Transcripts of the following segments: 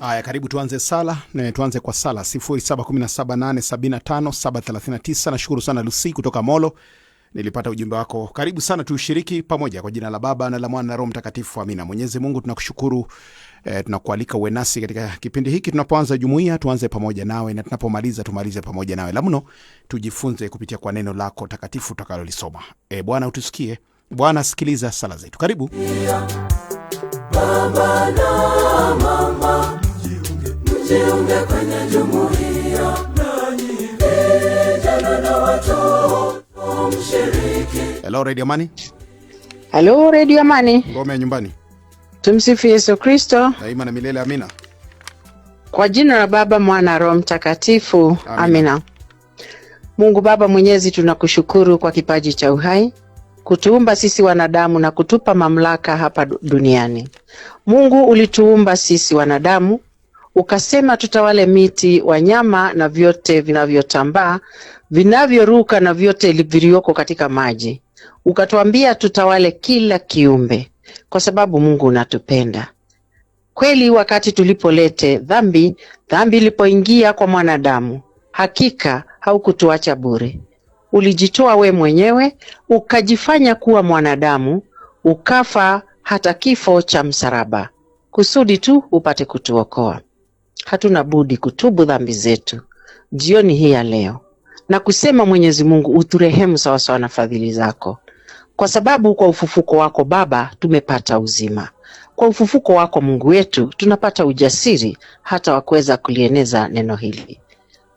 Aya, karibu tuanze sala. Tuanze kwa sala 0717875739. Nashukuru sana Lucy kutoka Molo. Nilipata ujumbe wako. Karibu sana tushiriki pamoja kwa jina la Baba na la Mwana na Roho Mtakatifu. Amina. Mwenyezi Mungu tunakushukuru, tunakualika uwe nasi katika kipindi hiki. Tunapoanza jumuiya tuanze pamoja nawe, na tunapomaliza tumalize pamoja nawe. La mno tujifunze kupitia kwa neno lako takatifu tutakalolisoma. Bwana utusikie. Bwana sikiliza sala zetu. Karibu. Baba na mama, mjiunge kwenye jumuiya, nanyi vijana na watoto mshiriki. Hello Radio Amani. Hello Radio Amani. Ngome ya nyumbani. Tumsifu Yesu Kristo. Daima na milele. Amina. Kwa jina la Baba, Mwana, Roho Mtakatifu. Amina. Mungu Baba Mwenyezi, tunakushukuru kwa kipaji cha uhai, kutuumba sisi wanadamu na kutupa mamlaka hapa duniani. Mungu, ulituumba sisi wanadamu, ukasema tutawale miti, wanyama na vyote vinavyotambaa, vinavyoruka na vyote vilivyoko katika maji. Ukatuambia tutawale kila kiumbe kwa sababu Mungu unatupenda. Kweli wakati tulipolete dhambi ilipoingia kwa mwanadamu, hakika haukutuacha bure. Ulijitoa we mwenyewe, ukajifanya kuwa mwanadamu, ukafa hata kifo cha msalaba, kusudi tu upate kutuokoa. Hatuna budi kutubu dhambi zetu jioni hii ya leo, na kusema Mwenyezi Mungu uturehemu sawa sawa na fadhili zako. Kwa sababu kwa ufufuko wako Baba tumepata uzima. Kwa ufufuko wako Mungu wetu tunapata ujasiri hata wa kuweza kulieneza neno hili.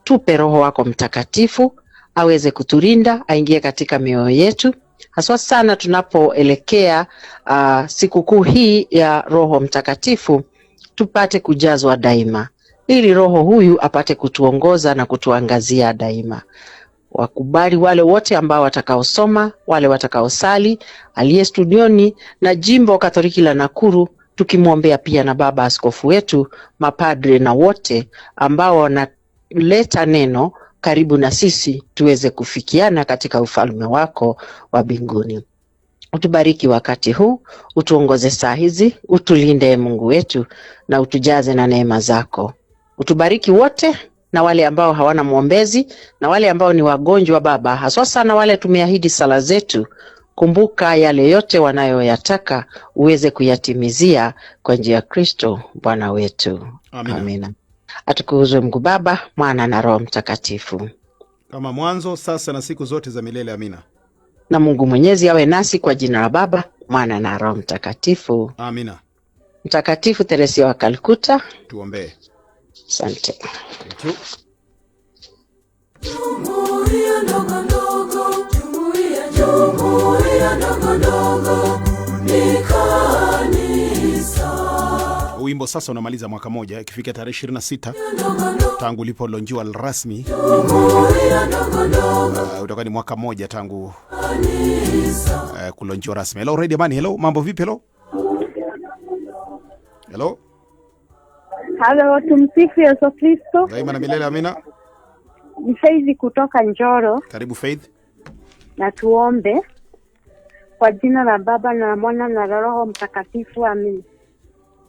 Tupe Roho wako Mtakatifu aweze kutulinda, aingie katika mioyo yetu, haswa sana tunapoelekea sikukuu hii ya Roho Mtakatifu, tupate kujazwa daima, ili Roho huyu apate kutuongoza na kutuangazia daima. Wakubali wale wote ambao watakaosoma, wale watakaosali, aliye studioni na Jimbo Katoliki la Nakuru, tukimwombea pia na baba askofu wetu, mapadre na wote ambao wanaleta neno karibu na sisi, tuweze kufikiana katika ufalme wako wa mbinguni. Utubariki wakati huu, utuongoze saa hizi, utulinde Mungu wetu, na utujaze na neema zako. Utubariki wote, na wale ambao hawana muombezi, na wale ambao ni wagonjwa Baba, haswa sana wale tumeahidi sala zetu. Kumbuka yale yote wanayoyataka uweze kuyatimizia kwa njia ya Kristo Bwana wetu. Amina. Amina. Atukuzwe Mungu Baba, Mwana na Roho Mtakatifu, kama mwanzo, sasa na siku zote za milele. Amina. na Mungu Mwenyezi awe nasi kwa jina la Baba, Mwana na Roho Mtakatifu. Amina. Mtakatifu Teresia wa Kalkuta, tuombee. Asante. Thank you. Jumuiya ndogo ndogo, jumuiya ndogo ndogo ni kanisa. Wimbo sasa unamaliza mwaka moja, ikifika tarehe 26 tangu lipo lonjiwa rasmi. Utakuwa ni mwaka moja tangu kulonjiwa rasmi. Hello Radio Amani. Hello, mambo vipi? Hello. Hello. Halo, tumsifu Yesu Kristo. Daima na milele. Amina. Ni Faith kutoka Njoro. Karibu Faith. Na tuombe. Kwa jina la Baba na Mwana na Roho Mtakatifu. Amina.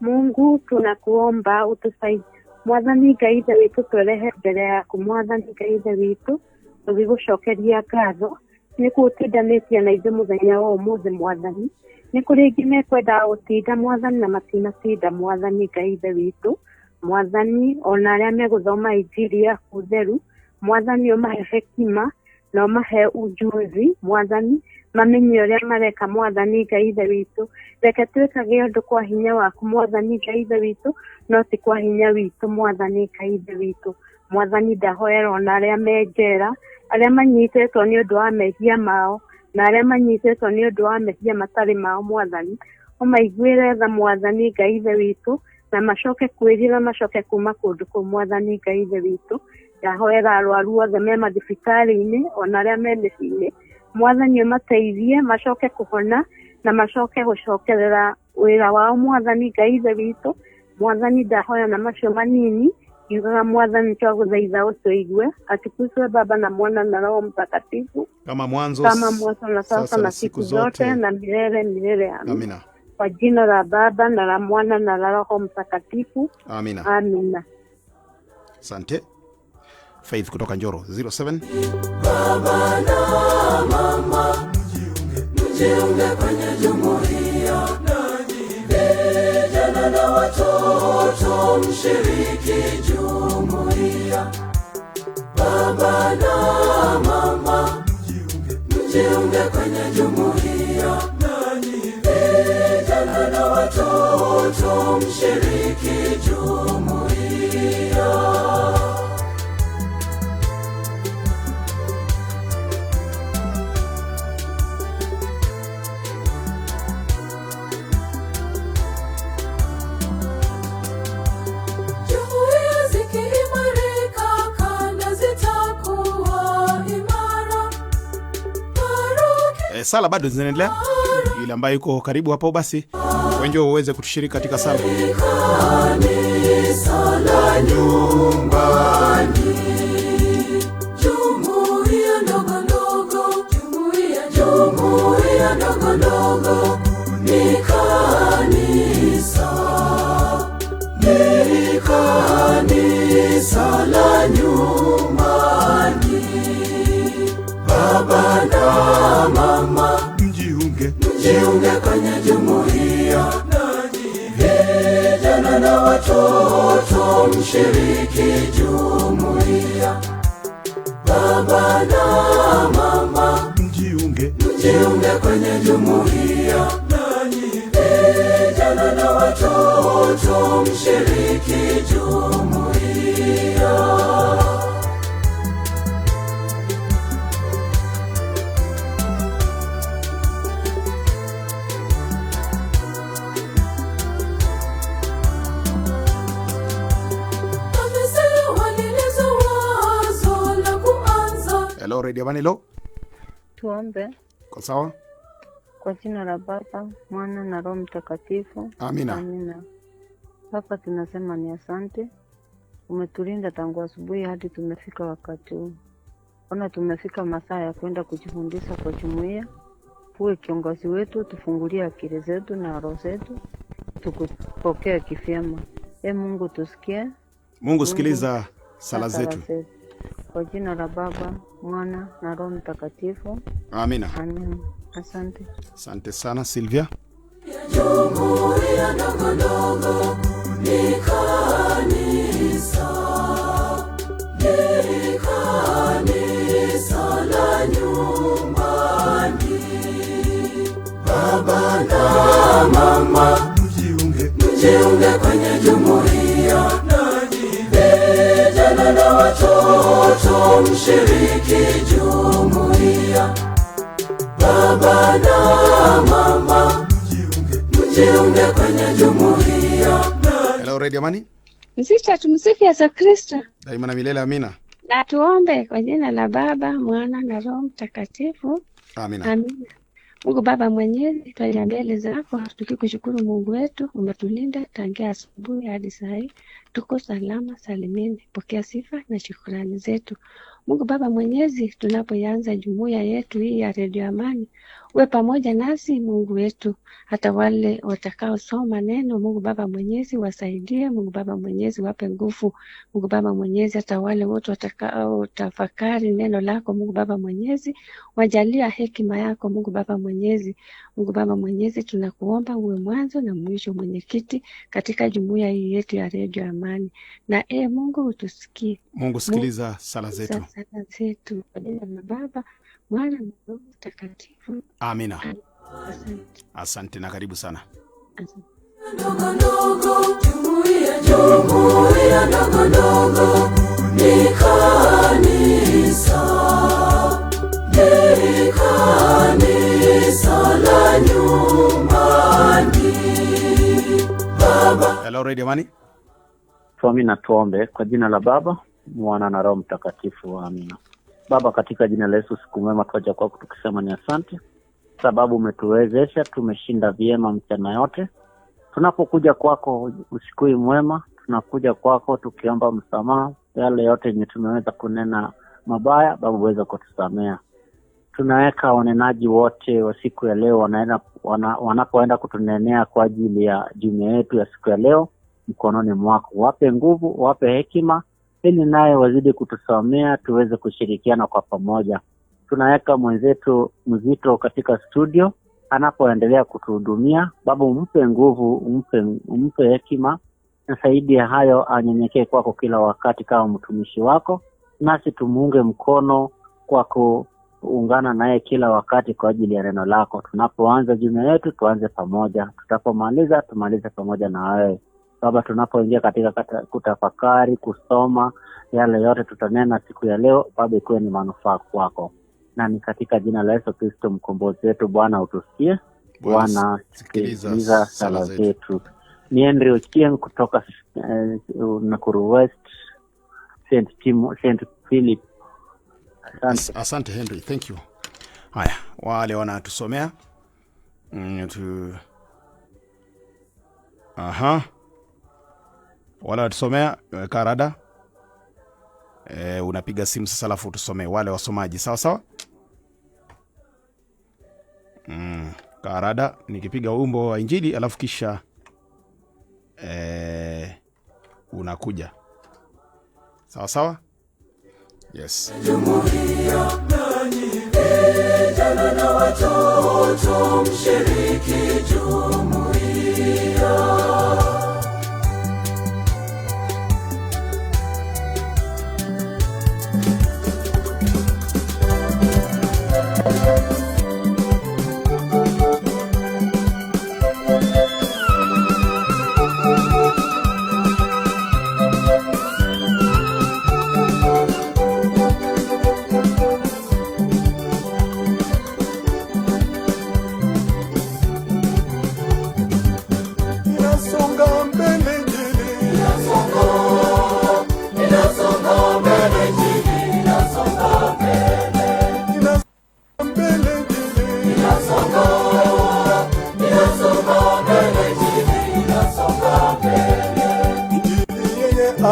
Mungu tunakuomba utusaidie. Mwathani Ngai wetu twerehe mbere yaku. Mwathani Ngai wetu tugigũcokeria ngatho nĩ gũtindanĩtie na ithuĩ mũthenya wa ũmũthĩ. Mwathani nĩ kũrĩ ingĩ mekwenda gũtinda Mwathani na matinatinda. Mwathani Ngai witũ, Mwathani ona arĩa megũthoma injili yaku theru, Mwathani ũmahe hekima na ũmahe ujuzi. Mwathani mamenye ũrĩa mareka. Mwathani Ngai witũ, reke twĩkage ũndũ kwa hinya waku. Mwathani Ngai witũ, no ti kwa hinya witũ. Mwathani Ngai witũ, Mwathani ndahoera ona arĩa menjera, arĩa manyitetwo nĩ ũndũ wa mehia mao, na arĩa manyitetwo nĩ ũndũ wa mehia matarĩ mao. Mwathani ũmaiguĩre tha. Mwathani Ngai witũ, na macoke kwĩrira, macoke kuma kũndũ kũu. Mwathani Ngai witũ, ndahoera arwaru othe me mathibitarĩ-inĩ ona arĩa me mĩciĩ-inĩ. Mwathani ũmateithie macoke kũhona na macoke gũcokerera wĩra wao. Mwathani Ngai witũ, Mwathani ndahoya na macio manini, yugaga Mwathani twagũthaitha ũtũigue. Atukuzwe Baba na Mwana na Roho Mtakatifu, kama mwanzo na sasa na siku zote na milele milele. Amina. kwa jina la Baba na la Mwana na la Roho Mtakatifu. Amina. Amina. Asante. Faith kutoka Njoro 07. Baba na mama mjiunge kwenye jumuiya, nanyi vijana na watoto mshiriki jumuiya. Baba na mama mjiunge kwenye jumuiya, nanyi vijana na watoto mshiriki jumuiya. Sala bado zinaendelea. Yule ambaye yuko karibu hapo basi wenjo uweze kutushiriki katika sala. Kanisa la nyumbani, jumuiya ndogo ndogo, jumuiya ndogo ndogo ni kanisa la nyumbani. Baba na mama mjiunge kwenye jumuiya, nanyi vijana na watoto mshiriki jumuiya. Baba na mama mjiunge kwenye jumuiya, nanyi vijana na watoto mshiriki jumuiya. Hello Radio Vanilo. Tuombe. Kwa sawa? Kwa jina la Baba, Mwana na Roho Mtakatifu. Amina. Amina. Baba, tunasema ni asante. Umetulinda tangu asubuhi hadi tumefika wakati huu. Ona tumefika masaa ya kwenda kujifundisha kwa jumuiya. Uwe kiongozi wetu, tufungulie akili zetu na roho zetu, tukupokee kivyema. Mungu tusikie. Mungu sikiliza sala zetu. Kwa jina la Baba, Mwana na Roho Mtakatifu. Amina. Amina. Asante. Asante sana Silvia. Jumuiya ndogo ndogo ni kanisa la nyumbani. Baba na mama mjiunge kwenye jumuiya, nanyi vijana na watoto mshiriki jumuiya. Baba na mama mjiunge kwenye jumuiya. Hello Radio Amani. Msisha tumsifu Yesu Kristo. Daima na milele amina. Na tuombe kwa jina la Baba, Mwana na Roho Mtakatifu. Amina. Amina. Mungu Baba mwenyezi, twaja mbele zako tukikushukuru Mungu wetu, umetulinda tangia asubuhi hadi saa hii. Tuko salama salimini. Pokea sifa na shukrani zetu. Mungu Baba mwenyezi, tunapoanza jumuiya yetu hii ya Radio Amani, uwe pamoja nasi Mungu wetu, hata wale watakao soma neno. Mungu Baba mwenyezi wasaidie. Mungu Baba mwenyezi wape nguvu. Mungu Baba mwenyezi hata wale wote watakao tafakari neno lako. Mungu Baba mwenyezi wajalia hekima yako. Mungu Baba mwenyezi, Mungu Baba mwenyezi tunakuomba uwe mwanzo na mwisho mwenyekiti katika jumuiya hii yetu ya Radio Amani. Na Mungu utusikie. Mungu sikiliza sala zetu. Sala zetu kwa jina la Baba, Mwana na Roho Mtakatifu. Amina. Asante. Asante na karibu sana. Asante. Ndogo ndogo, jumuiya ndogo ndogo ni kanisa la nyumbani. Baba. Hello Radio Amani. Tuamini tuombe kwa jina la Baba, Mwana na Roho Mtakatifu. Amina. Baba, katika jina la Yesu, siku mwema twaja kwako tukisema ni asante sababu umetuwezesha tumeshinda vyema mchana yote. Tunapokuja kwako usiku mwema, tunakuja kwako tukiomba msamaha yale yote yenye tumeweza kunena mabaya. Baba, uweze kutusamea. tunaweka wanenaji wote wa siku ya leo wanapoenda kutunenea kwa ajili ya jumuiya yetu ya siku ya leo mkononi mwako. Wape nguvu, wape hekima, ili naye wazidi kutusomea tuweze kushirikiana kwa pamoja. Tunaweka mwenzetu Mzito katika studio anapoendelea kutuhudumia. Baba, umpe nguvu, umpe hekima, na zaidi ya hayo anyenyekee kwako kila wakati kama mtumishi wako, nasi tumuunge mkono kwa kuungana naye kila wakati kwa ajili ya neno lako. Tunapoanza jumuiya yetu tuanze pamoja, tutapomaliza tumalize pamoja na wewe. Baba, tunapoingia katika kutafakari, kusoma yale yote tutanena siku ya leo, Baba, ikuwe ni manufaa kwako. Na ni katika jina la Yesu Kristo mkombozi wetu. Bwana utusikie, Bwana sikiliza sala zetu. Ni Henry Ochieng kutoka Nakuru West, St. Philip. Asante Henry, thank you. Haya, wale wanatusomea wale watusomea Karada, unapiga simu sasa alafu tusomee wale wasomaji, sawa sawa. Karada, nikipiga wimbo wa Injili alafu kisha unakuja, sawa sawa. Yes. Jumuiya nanyi vijana na watoto mshiriki jumuiya.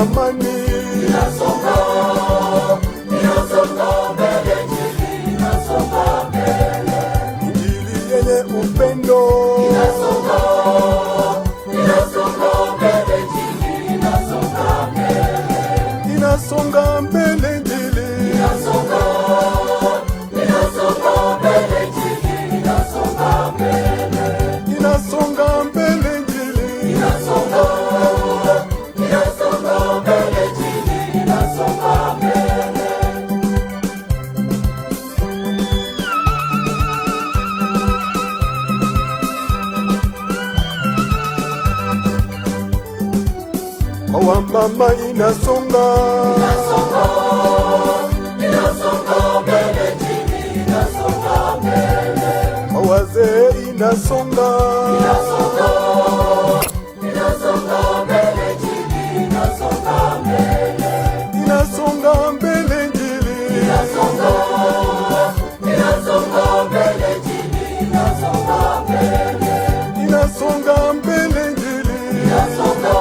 Amani inasonga mbele, inasonga mbele. Injili yenye upendo inasonga mbele, inasonga mbele. Inasonga mbele, Injili inasonga mbele, inasonga mbele. Inasonga mbele, Injili inasonga kwa mama inasonga mbele, inasonga mbele. kwa wazee inasonga mbele, inasonga mbele. Inasonga mbele, Injili inasonga mbele, inasonga mbele. Inasonga mbele, Injili inasonga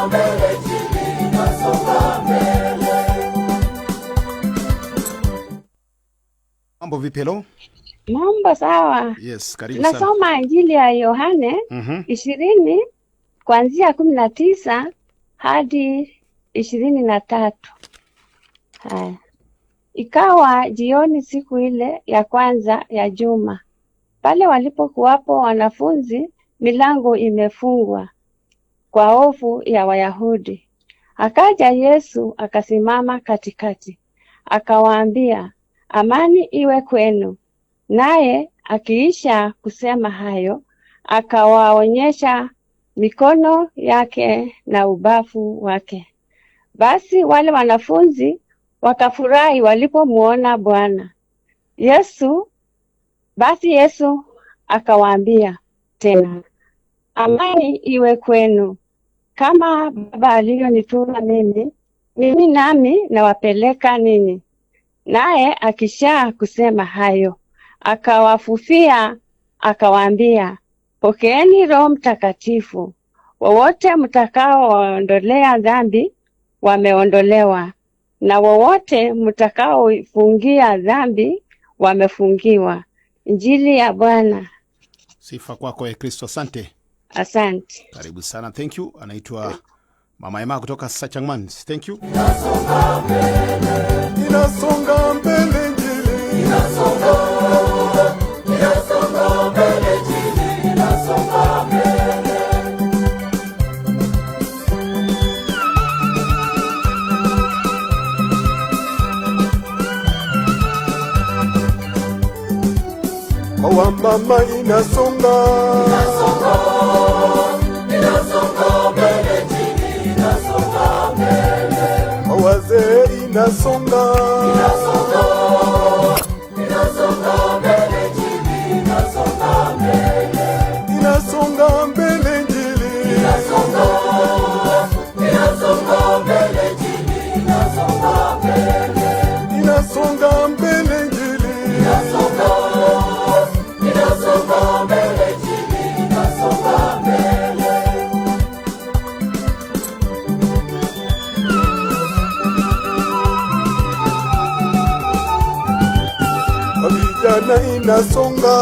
mbele, inasonga mbele. Mambo vipi leo? Mambo sawa. Yes, karibu sana. Nasoma Injili ya Yohane 20 kuanzia 19 hadi 23. Haya. Ikawa jioni siku ile ya kwanza ya juma, pale walipokuwapo wanafunzi, milango imefungwa kwa hofu ya Wayahudi. Akaja Yesu akasimama katikati, akawaambia, amani iwe kwenu. Naye akiisha kusema hayo, akawaonyesha mikono yake na ubavu wake. Basi wale wanafunzi wakafurahi walipomuona Bwana. Basi Yesu akawaambia tena, amani iwe kwenu. Kama Baba aliyonituma mimi nami nawapeleka ninyi. Naye akisha kusema hayo, akawafufia akawaambia, pokeeni Roho Mtakatifu. Wowote mtakao waondolea dhambi wameondolewa, na wowote mtakaofungia dhambi wamefungiwa. Injili ya Bwana. Sifa kwako Kristo. Asante. Asante. Karibu sana. Thank you. Anaitwa Mama Emma kutoka Sachangmans. Thank you. Inasonga mbele Injili. Inasonga mbele Injili. Inasonga mbele. Kwa wamama inasonga. Inasonga mbele Injili. Inasonga mbele. Kwa wazee inasonga. Inasonga mbele Injili. Inasonga mbele. Inasonga mbele Injili. Inasonga mbele Injili. Inasonga mbele. Inasonga mbele Injili. Inasonga mbele Injili. Inasonga mbele. Kwa vijana inasonga.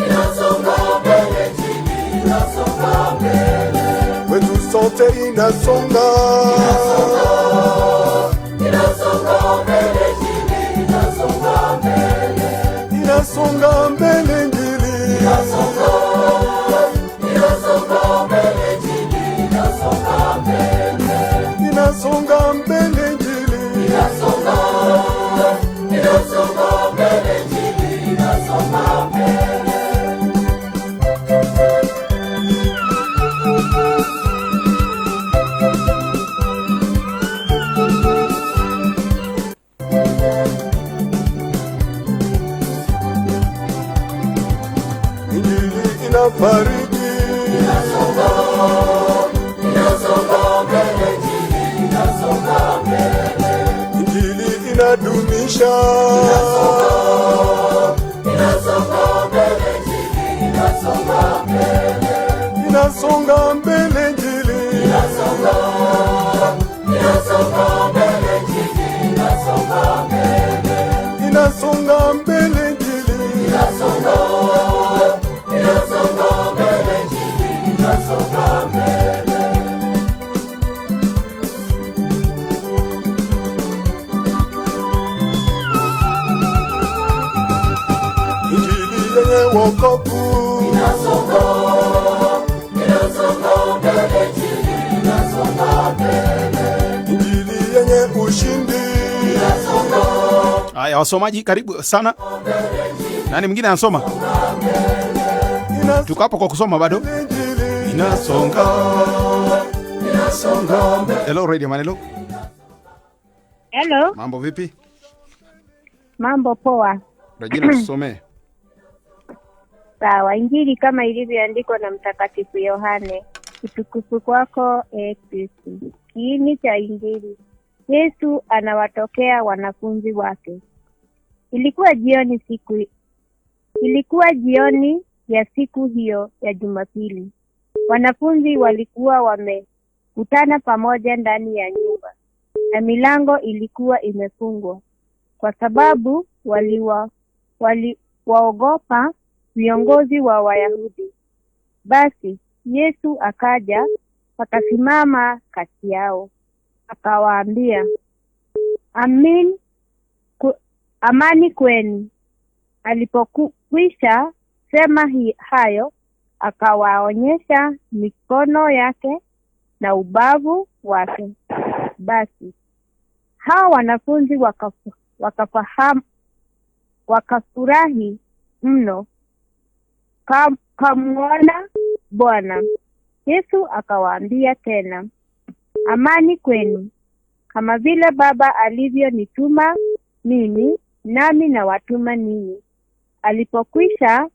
Inasonga mbele Injili. Inasonga mbele. Kwetu sote inasonga. Inasonga mbele Injili. Inasonga mbele. Inasonga mbele Injili. Inasonga mbele Injili. Inasonga mbele. Inasonga mbele Injili. Inasonga mbele Injili. Inasonga mbele. Injili inafariji. Inasonga mbele Injili. Inasonga mbele. Injili inadumisha. Inasonga mbele Injili. Inasonga mbele. Inasonga mbele Injili. Inasonga mbele Injili. Inasonga mbele. Inasonga mbele Injili. Inasonga mbele Injili. Inasonga mbele. Injili yenye wokovu. Inasonga mbele Injili. Inasonga mbele. Injili yenye ushindi. Haya, wasomaji karibu sana. Nani mwingine anasoma? Tuko hapo kwa kusoma bado. Injili Inasonga. Hello Radio Manelo. Hello, Mambo vipi? mambo poa. Regina tusomee. Sawa, Injili kama ilivyoandikwa na Mtakatifu Yohane. Utukufu kwako Kristo. Kiini cha Injili. Yesu anawatokea wanafunzi wake. Ilikuwa jioni ya siku hiyo ya Jumapili. Wanafunzi walikuwa wamekutana pamoja ndani ya nyumba, na milango ilikuwa imefungwa kwa sababu waliwaogopa viongozi wa Wayahudi. Basi Yesu akaja akasimama kati yao, akawaambia, amani kwenu. Alipokwisha sema hayo, akawaonyesha mikono yake na ubavu wake. Basi hao wanafunzi wakafurahi mno kamwona Bwana. Yesu akawaambia tena, amani kwenu. Kama vile Baba alivyonituma mimi, nami nawatuma ninyi. Alipokwisha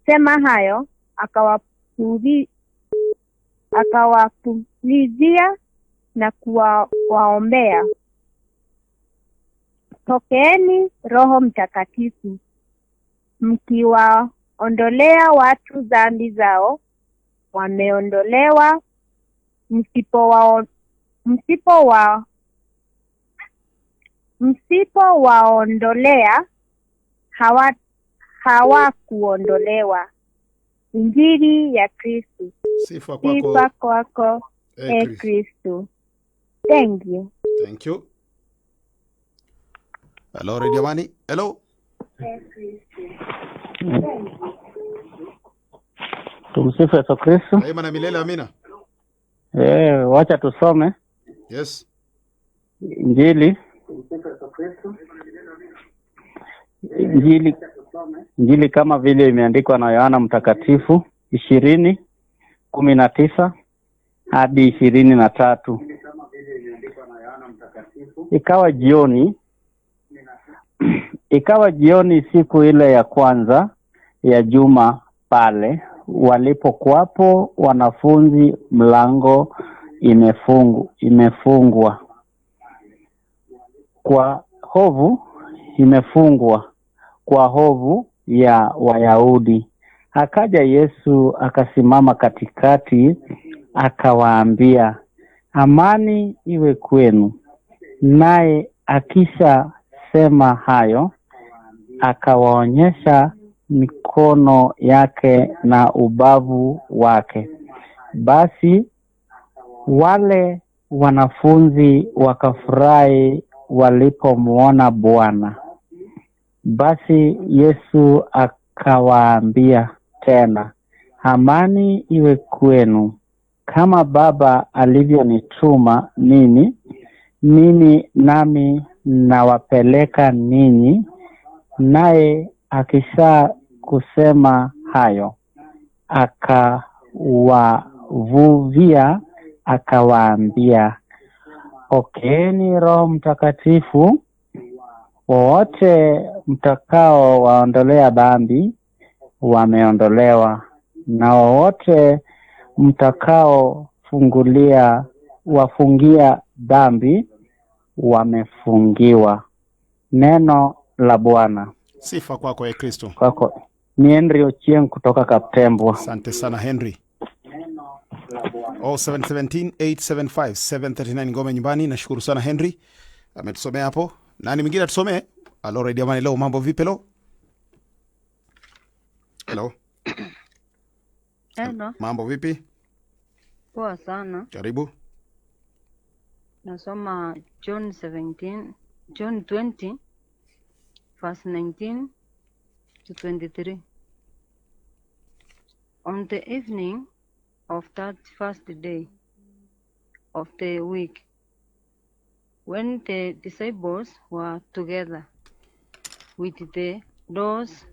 sema hayo, akawapulizia na kuwaombea, pokeeni Roho Mtakatifu. Mkiwaondolea watu dhambi zao, wameondolewa. msipowaondolea hawakuondolewa. Injili ya Kristo. Sifa Sifa kwako, Kristo. Thank you. Thank you. Hello, Radio Amani. Hello. Tumsifu Yesu Kristo. Daima na milele, amina. Wacha tusome Yes. Injili. Injili kama vile imeandikwa na Yohana Mtakatifu 20:19 hadi 23. Ikawa jioni siku ile ya kwanza ya juma, pale walipokuwapo wanafunzi, mlango imefungwa kwa hovu ya Wayahudi. Akaja Yesu akasimama katikati, akawaambia, amani iwe kwenu. Naye akisha sema hayo, akawaonyesha mikono yake na ubavu wake. Basi wale wanafunzi wakafurahi walipomuona Bwana. Basi Yesu akawaambia tena, amani iwe kwenu. Kama Baba alivyonituma mimi nami nawapeleka ninyi. Naye akisha kusema hayo, akawavuvia, akawaambia, pokeeni Roho Mtakatifu. Wote mtakao waondolea dhambi wameondolewa, na wote mtakao wafungia dhambi wamefungiwa. Neno la Bwana. Sifa kwako Kristo. Kwako. Ni Henry Ochieng kutoka Kaptembwa. Asante sana Henry. 0717-875-739 ngome nyumbani. Nashukuru sana Henry. Ametusomea hapo. Nani mwingine atusomee? Hello Radio Amani, leo mambo vipi leo? Hello. Hello. Mambo vipi? Poa sana. Karibu. Nasoma John 20 verse 19 to 23. On the evening of that first day of the week, when the disciples were together with the doors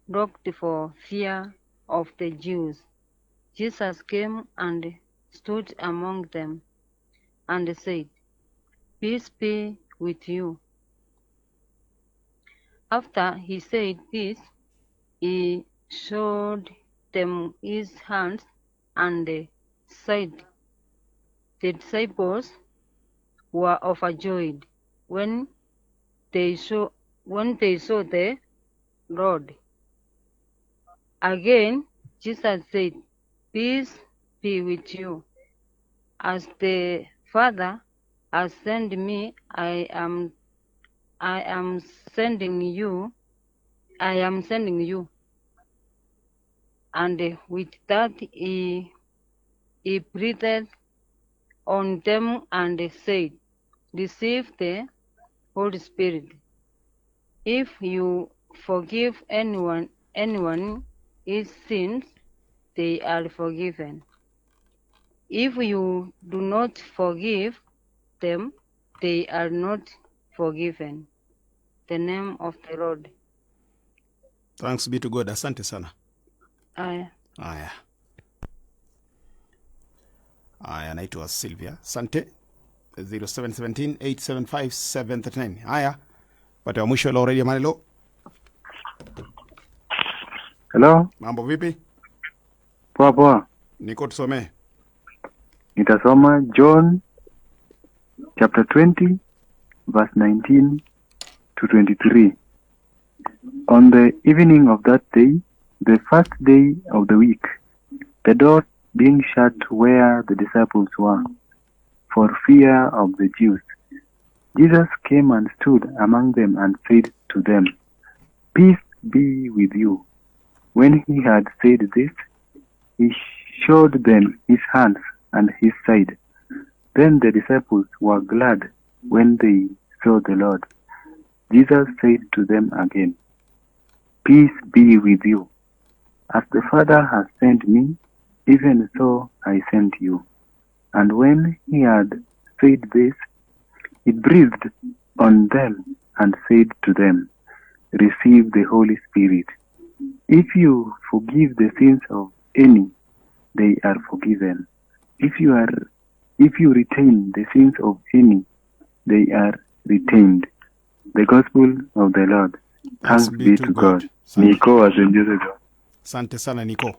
locked for fear of the Jews, Jesus came and stood among them and said, Peace be with you. After he said this, he showed them his hands and side. The disciples were overjoyed when they saw the Lord. Again, Jesus said, Peace be with you. As the Father has sent me, I am sending you. And with that he breathed on them and said, Receive the Holy Spirit. If you forgive anyone his sins, they are forgiven. If you do not forgive them, they are not forgiven. The name of the Lord. Thanks be to God. Asante sana. Aya, naitwa Sylvia. Asante. 0717-875-739. Haya. Pate wa mwisho leo Radio Amani leo. Hello. Mambo vipi? Poa. Niko tusomee. Nitasoma John chapter 20 verse 19 to 23. On the evening of that day, the first day of the week, the door being shut where the disciples were, for fear of the Jews. Jesus came and stood among them and said to them, "Peace be with you." When he had said this, he showed them his hands and his side. Then the disciples were glad when they saw the Lord. Jesus said to them again, "Peace be with you. As the Father has sent me, even so I sent you." And when he had said this, he breathed on them and said to them, "Receive the Holy Spirit. If you forgive the sins of any, they are forgiven. If you retain the sins of any, they are retained." The Gospel of the Lord. Thanks be to God. Nico was in Jesus. Asante sana Nico.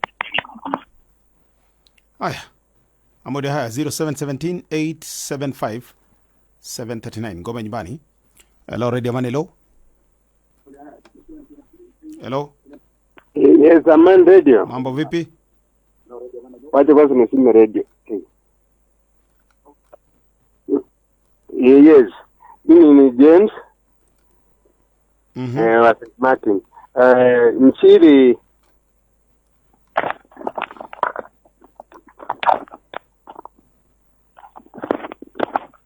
Haya. Amode haya 0717 875 739. Ngoma nyumbani. Hello Radio Man, hello. Hello. Yes, Aman Radio. Mambo vipi? Wacha kwanza nisime radio. Yes. Mimi ni James. Martin. Nchiri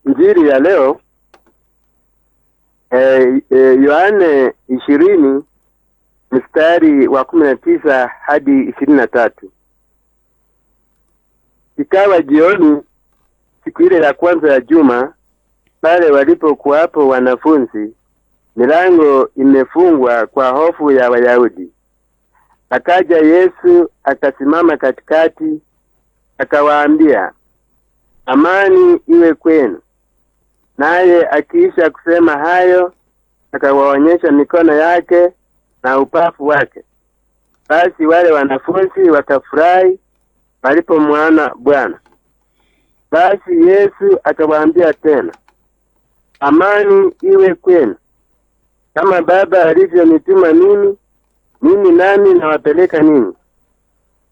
Injili ya leo Yohane 20 mstari wa 19 hadi 23. Ikawa jioni siku ile ya kwanza ya juma, pale walipokuwapo wanafunzi, milango imefungwa kwa hofu ya Wayahudi. Akaja Yesu akasimama katikati, akawaambia, "Amani iwe kwenu." Naye akiisha kusema hayo, akawaonyesha mikono yake na upafu wake. Basi wale wanafunzi wakafurahi walipomwona Bwana. Basi Yesu akawaambia tena, "Amani iwe kwenu. Kama Baba alivyonituma mimi nami nawapeleka ninyi."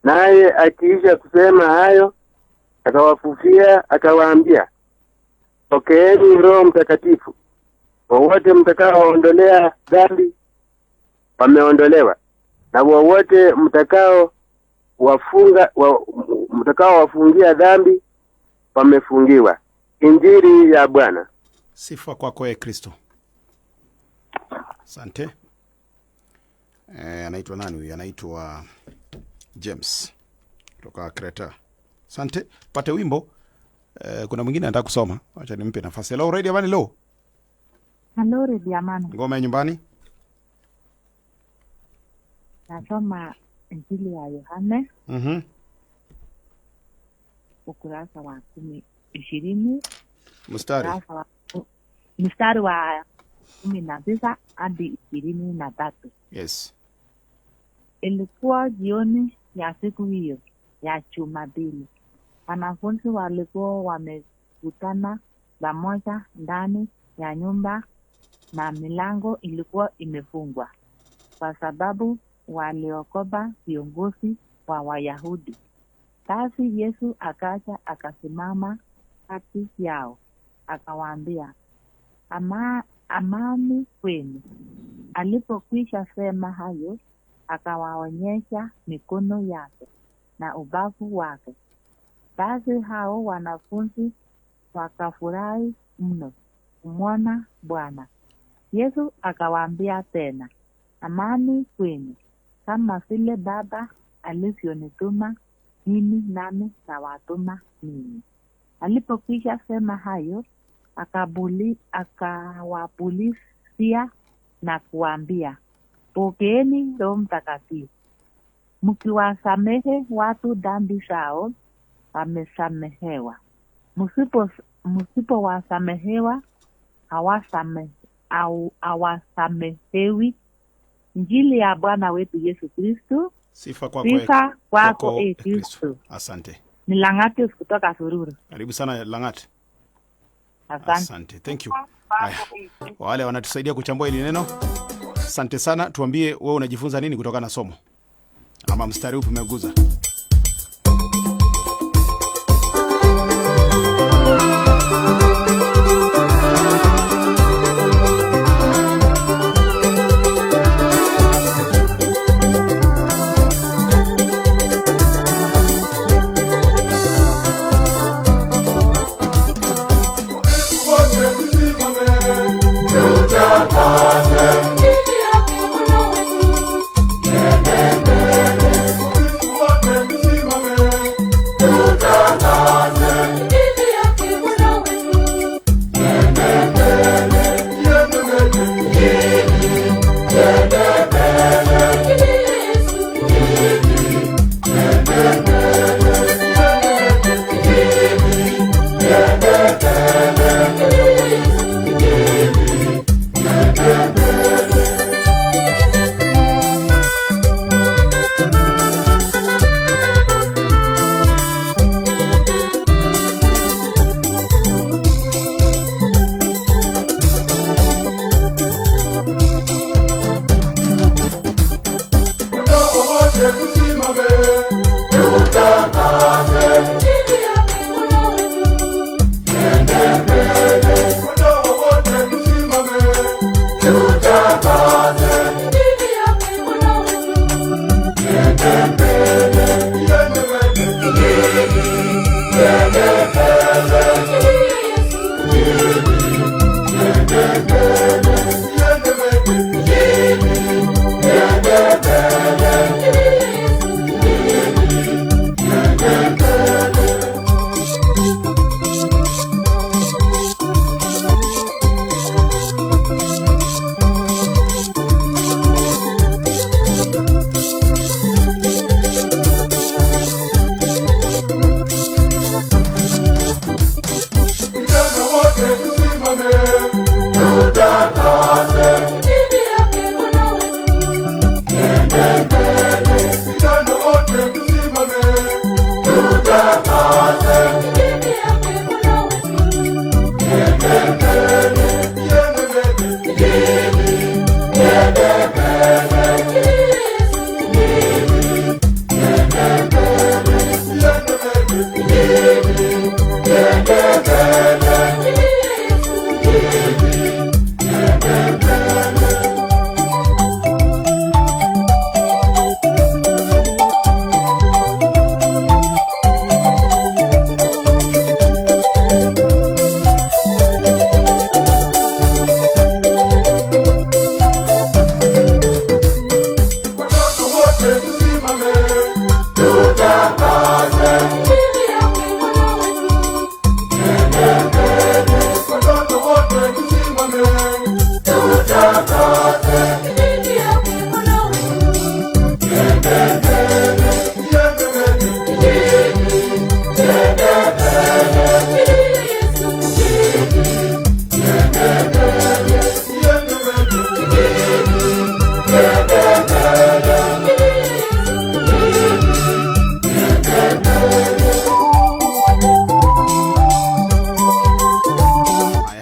Naye akiisha kusema hayo, akawafufia akawaambia, "Pokeeni Roho Mtakatifu. Wowote mtakaoondolea dhambi wameondolewa, na wowote mtakaowafungia dhambi wamefungiwa." Injili ya Bwana. Sifa kwako Kristo. Asante. Anaitwa nani huyu? Anaitwa James kutoka Kreta. Asante. Pate wimbo. Kuna mwingine anataka kusoma. Acha nimpe nafasi. Hello Radio Man, hello. Hello Radio Man. Ngoma nyumbani. Nasoma Injili ya Yohane. Ukurasa wa 20. Mstari wa 19 hadi 23. Yes. Ilikuwa jioni ya siku hiyo ya Jumapili. Wanafunzi walikuwa wamekutana pamoja ndani ya nyumba na milango ilikuwa imefungwa, kwa sababu waliogopa viongozi wa Wayahudi. Basi Yesu akaja akasimama kati yao, akawaambia, "Amani kwenu." Alipokwisha sema hayo, akawaonyesha mikono yake na ubavu wake. Basi hao wanafunzi wakafurahi mno kumwona Bwana. Yesu akawaambia tena, "Amani kwenu. Kama vile Baba alivyonituma mimi, nami nawatuma ninyi." Alipokwisha sema hayo, akawapulizia na kuambia, "Pokeeni Roho Mtakatifu. Mkiwasamehe watu dhambi zao, wamesamehewa. Msipowasamehewa, hawasamehewi." Injili ya Bwana wetu Yesu Kristo. Sifa kwako Kristo. Asante. Ni Langati kutoka Sururu. Karibu sana Langati. Asante. Thank you. Haya. Wale wanatusaidia kuchambua hili neno. Asante sana. Tuambie wewe unajifunza nini kutoka na somo? Ama mstari upi umeguza? tutangaze injili yake Bwana wetu. Nende mbele, nende mbele, nende mbele, Yesu, nende mbele,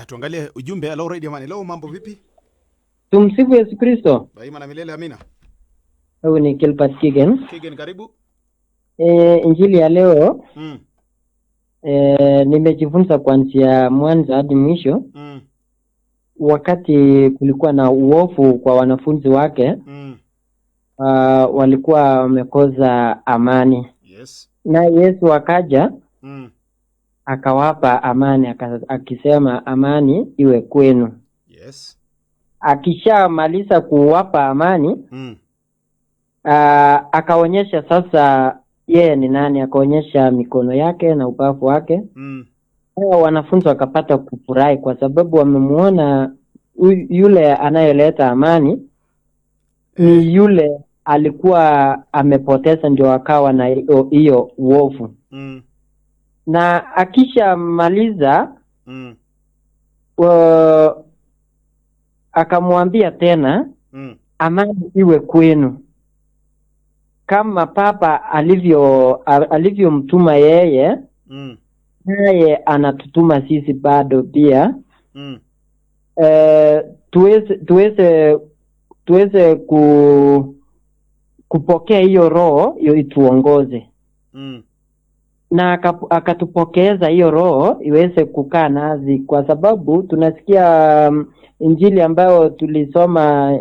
Tuangalie ujumbe. Hello Radio Man. Hello, mambo vipi? Tumsifu Yesu Kristo. Daima na milele, amina. Huyu ni Kilpat Kigen. Kigen, karibu. Injili ya leo nimejifunza kuanzia mwanzo hadi mwisho. Wakati kulikuwa na uovu kwa wanafunzi wake, walikuwa wamekosa amani. Yes. Na Yesu akaja akawapa amani, akisema amani iwe kwenu. Yes. Akishamaliza kuwapa amani, akaonyesha sasa yeye ni nani, akaonyesha mikono yake na ubavu wake. Hao wanafunzi wakapata kufurahi kwa sababu wamemuona yule anayeleta amani ni yule alikuwa amepoteza, ndio akawa na hiyo uovu. Na akishamaliza akamwambia tena amani iwe kwenu, kama Papa alivyomtuma yeye, naye anatutuma sisi bado pia. Tuweze kupokea hiyo roho ituongoze. Na akatupokeza hiyo roho iweze kukaa nazi, kwa sababu tunasikia injili ambayo tulisoma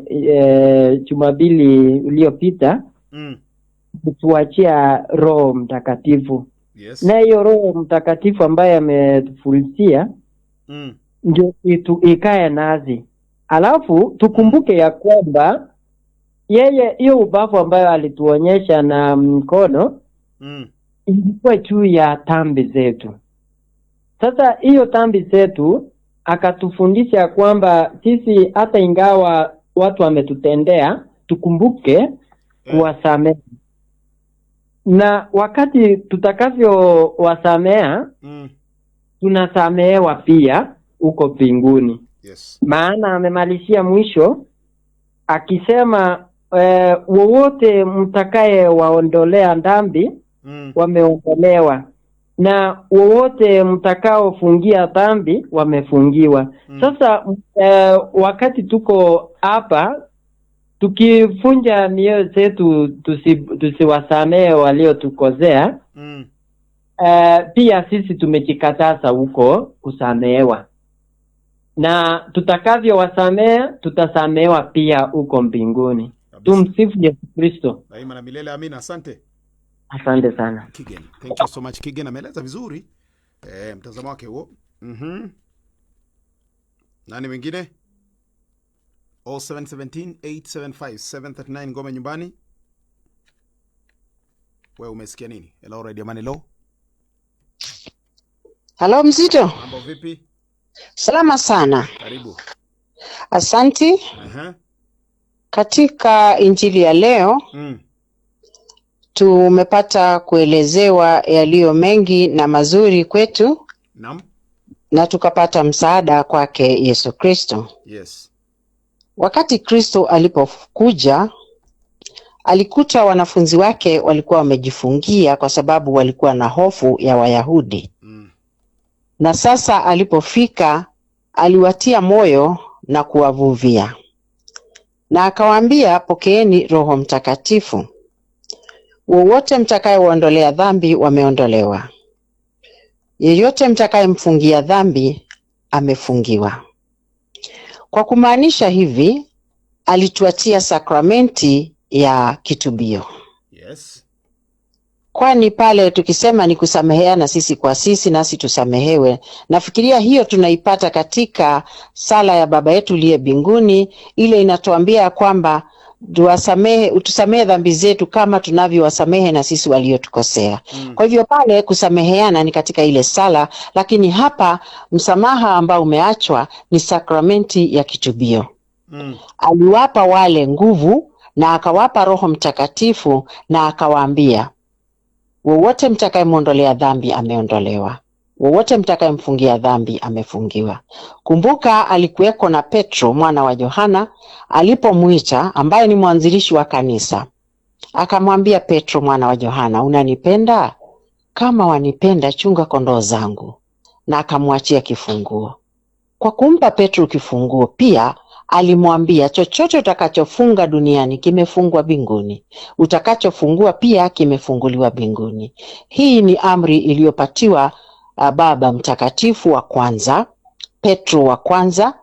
Jumapili iliyopita, tuachia Roho Mtakatifu. Yes. Na hiyo Roho Mtakatifu ambaye ametufundisha ndio ikae nazi. Alafu tukumbuke ya kwamba yeye hiyo ubavu ambayo alituonyesha na mkono ilikuwa juu ya dhambi zetu. Sasa hiyo dhambi zetu akatufundisha kwamba sisi hata ingawa watu wametutendea, tukumbuke kuwasamehe. Na wakati tutakavyo wasamea, tunasamehewa pia huko mbinguni. Yes. Maana amemalizia mwisho akisema wowote mtakaye waondolea dhambi wameondolewa, na wowote mtakao fungia dhambi wamefungiwa. Sasa wakati tuko hapa tukifunja mioyo zetu, tusiwasamehe waliotukosea, pia sisi tumejikataza huko kusamehewa, na tutakavyo wasamehe tutasamehewa pia huko mbinguni. Tumsifu Yesu Kristo. Daima na milele, amina. Asante. Asante sana Kigen. Thank you so much Kigen, ameeleza vizuri mtazamo wake huo. Nani mwingine? 0717-875-739 Ngome Nyumbani. Wewe umesikia nini? Hello Radio Amani Law. Halo Mzito. Mambo vipi? Salama sana. Karibu. Asanti. Katika injili ya leo tumepata kuelezewa yaliyo mengi na mazuri kwetu. Naam. Na tukapata msaada kwake Yesu Kristo. Yes. Wakati Kristo alipokuja, alikuta wanafunzi wake walikuwa wamejifungia kwa sababu walikuwa na hofu ya Wayahudi. Na sasa alipofika, aliwatia moyo na kuwavuvia. Na akawaambia, pokeeni Roho Mtakatifu. Wowote mtakayewaondolea dhambi wameondolewa. Yeyote mtakayemfungia dhambi amefungiwa. Kwa kumaanisha hivi, alituachia sakramenti ya kitubio. Yes. Kwani pale tukisema ni kusameheana sisi kwa sisi nasi tusamehewe, nafikiria hiyo tunaipata katika sala ya Baba yetu uliye mbinguni, ile inatuambia kwamba utusamehe dhambi zetu kama tunavyowasamehe na sisi waliotukosea. Kwa hivyo pale kusameheana ni katika ile sala, lakini hapa msamaha ambao umeachwa ni sakramenti ya kitubio. Aliwapa wale nguvu na akawapa Roho Mtakatifu na akawaambia, wowote mtakayemwondolea dhambi ameondolewa. Wowote mtakayemfungia dhambi amefungiwa. Kumbuka alikuweko na Petro mwana wa Yohana alipomuita, ambaye ni mwanzilishi wa kanisa. Akamwambia Petro mwana wa Yohana, unanipenda? Kama wanipenda, chunga kondoo zangu. Na akamwachia kifunguo. Kwa kumpa Petro kifunguo pia alimwambia, chochote utakachofunga duniani kimefungwa mbinguni, utakachofungua pia kimefunguliwa mbinguni. Hii ni amri iliyopatiwa Baba Mtakatifu wa kwanza, Petro wa kwanza,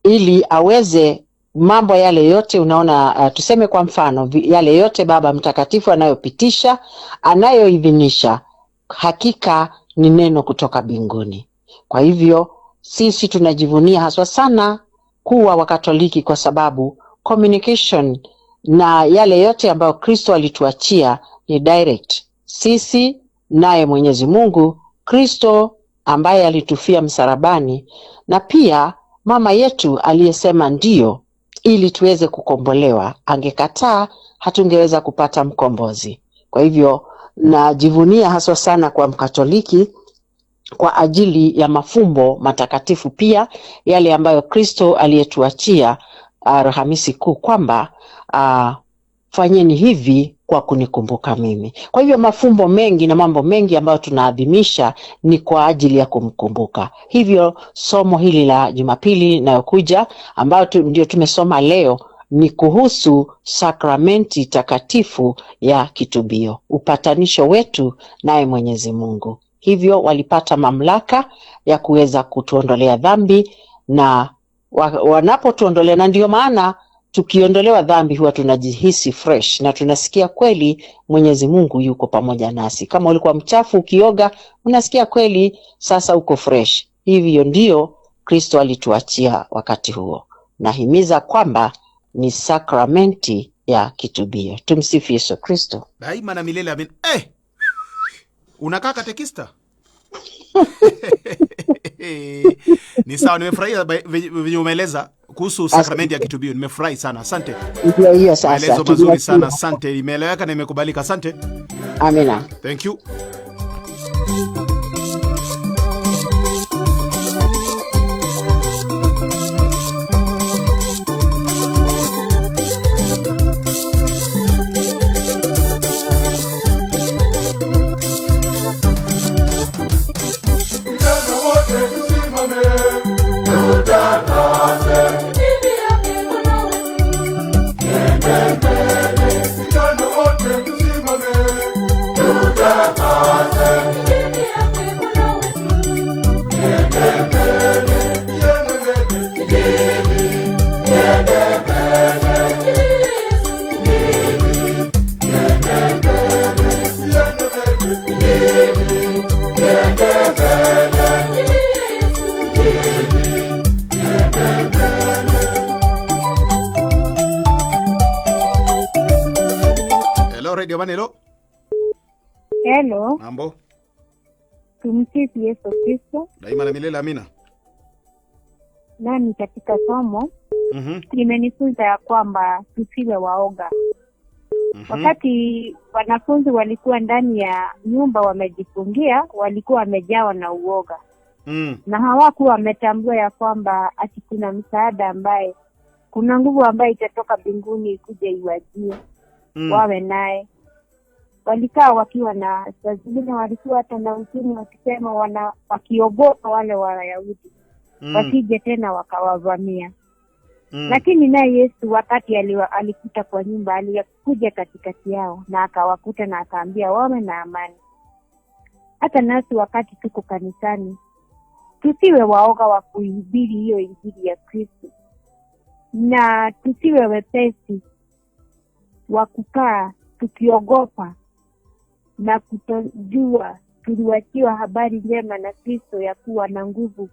ili aweze mambo yale yote unaona, tuseme kwa mfano yale yote Baba Mtakatifu anayopitisha, anayoidhinisha, hakika ni neno kutoka mbinguni. Kwa hivyo sisi tunajivunia haswa sana kuwa Wakatoliki kwa sababu communication na yale yote ambayo Kristo alituachia ni direct. Sisi naye Mwenyezi Mungu, Kristo ambaye alitufia msalabani, na pia mama yetu aliyesema ndio ili tuweze kukombolewa. Angekataa hatungeweza kupata mkombozi. Kwa hivyo najivunia haswa sana kwa Mkatoliki kwa ajili ya mafumbo matakatifu pia yale ambayo Kristo aliyetuachia Alhamisi Kuu, kwamba fanyeni hivi kwa kunikumbuka mimi. Kwa hivyo mafumbo mengi na mambo mengi ambayo tunaadhimisha ni kwa ajili ya kumkumbuka. Hivyo somo hili la Jumapili inayokuja ambayo ndio tumesoma leo ni kuhusu sakramenti takatifu ya kitubio, upatanisho wetu naye Mwenyezi Mungu. Hivyo walipata mamlaka ya kuweza kutuondolea dhambi, na wanapotuondolea, na ndio maana tukiondolewa dhambi huwa tunajihisi fresh na tunasikia kweli Mwenyezi Mungu yuko pamoja nasi. Kama ulikuwa mchafu ukioga, unasikia kweli sasa uko fresh. Hivyo ndio Kristo alituachia wakati huo. Nahimiza kwamba ni sakramenti ya kitubio. Tumsifu Yesu Kristo. Daima na milele, amen. Unakaa katekista? Ni sawa, nimefurahia venye umeeleza kuhusu sakramenti ya kitubio. Nimefurahi sana. Asante. Ndio hiyo sasa. Maelezo mazuri sana. Asante. Imeeleweka na imekubalika. Asante. Amina. Thank you. Radio Manelo. Hello. Mambo. Tumsifu Yesu Kristo. Daima na milele, amina. Nani katika somo imenifunza ya kwamba tusiwe waoga. Wakati wanafunzi walikuwa ndani ya nyumba wamejifungia, walikuwa wamejawa na uoga. Na hawakuwa wametambua ya kwamba ati kuna msaada ambaye, kuna nguvu ambaye itatoka mbinguni kuja iwajie. Wawe naye. Walikaa wakiwa na saa zingine walikuwa hata na usini wakisema wakiogopa wale Wayahudi wasije tena wakawavamia. Lakini naye Yesu wakati alikuta kwa nyumba, alikuja katikati yao na akawakuta na akaambia wawe na amani. Hata nasi wakati tuko kanisani tusiwe waoga wa kuihubiri hiyo injili ya Kristo, na tusiwe wepesi wa kukaa tukiogopa na kutojua tuliwachiwa habari njema na Kristo ya kuwa na nguvu.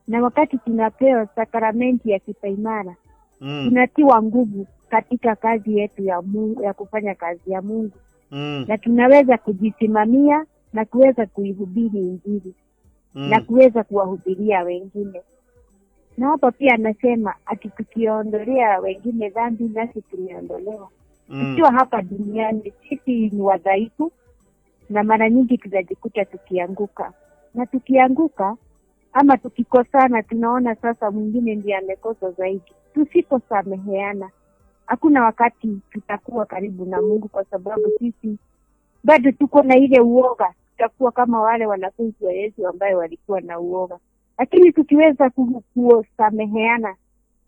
Na wakati tunapewa sakramenti ya kipaimara, tunatiwa nguvu katika kazi yetu ya Mungu, ya kufanya kazi ya Mungu. Na tunaweza kujisimamia na kuweza kuihubiri injili na kuweza kuwahubiria wengine. Na hapa pia anasema ati tukiondolea wengine dhambi nasi tumeondolewa. Tukiwa hapa duniani sisi ni wadhaifu na mara nyingi tunajikuta tukianguka. Na tukianguka ama tukikosana, tunaona sasa mwingine ndiye amekosa zaidi. Tusiposameheana, hakuna wakati tutakuwa karibu na Mungu, kwa sababu sisi bado tuko na ile uoga. Tutakuwa kama wale wanafunzi wa Yesu ambao walikuwa na uoga. Lakini tukiweza kusameheana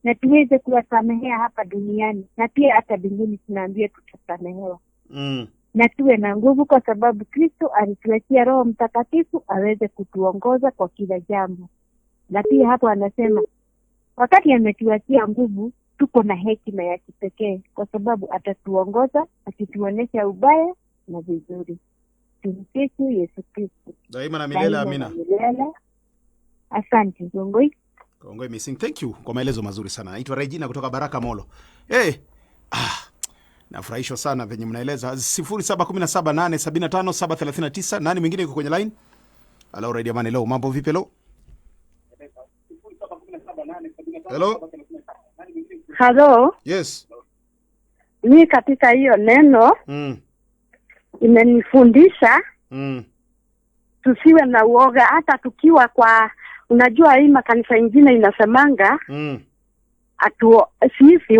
na tuweze kuwasamehea hapa duniani, na pia hata mbinguni tunaambia tutasamehewa. Na tuwe na nguvu, kwa sababu Kristo alituachia Roho Mtakatifu aweze kutuongoza kwa kila jambo. Na pia hapo anasema wakati ametuachia nguvu, tuko na hekima ya kipekee, kwa sababu atatuongoza akituonesha ubaya na vizuri. Tumsifu Yesu Kristo. Daima na milele, amina. Asante Gongoi. Gongoi missing. Thank you kwa maelezo mazuri sana. Naitwa Regina kutoka Baraka Molo. Nafurahishwa sana venye mnaeleza. 0717875739. Nani mwingine yuko kwenye line? Hello Radio Manelo. Mambo vipi leo? Hello? Hello? Yes. Mimi katika hiyo neno imenifundisha tusiwe na uoga hata tukiwa kwa, unajua hii makanisa ingine inasemanga sisi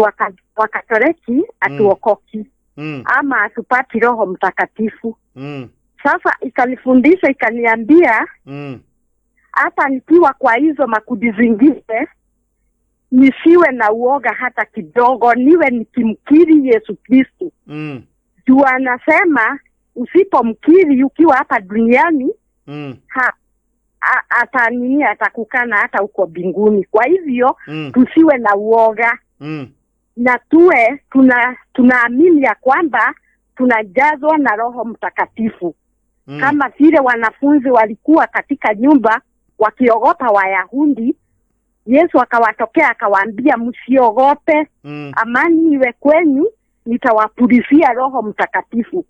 wakatoliki atuokoki ama atupati Roho Mtakatifu. Sasa ikanifundisha, ikaniambia hata nikiwa kwa hizo makundi zingine nisiwe na uoga hata kidogo, niwe nikimkiri Yesu Kristo. Juu anasema usipomkiri ukiwa hapa duniani atakukana hata uko mbinguni. Kwa hivyo tusiwe na uoga na tuwe tunaamini ya kwamba tunajazwa na Roho Mtakatifu. Kama vile wanafunzi walikuwa katika nyumba wakiogopa Wayahudi, Yesu akawatokea akawaambia msiogope, amani iwe kwenu, nitawapulizia Roho Mtakatifu.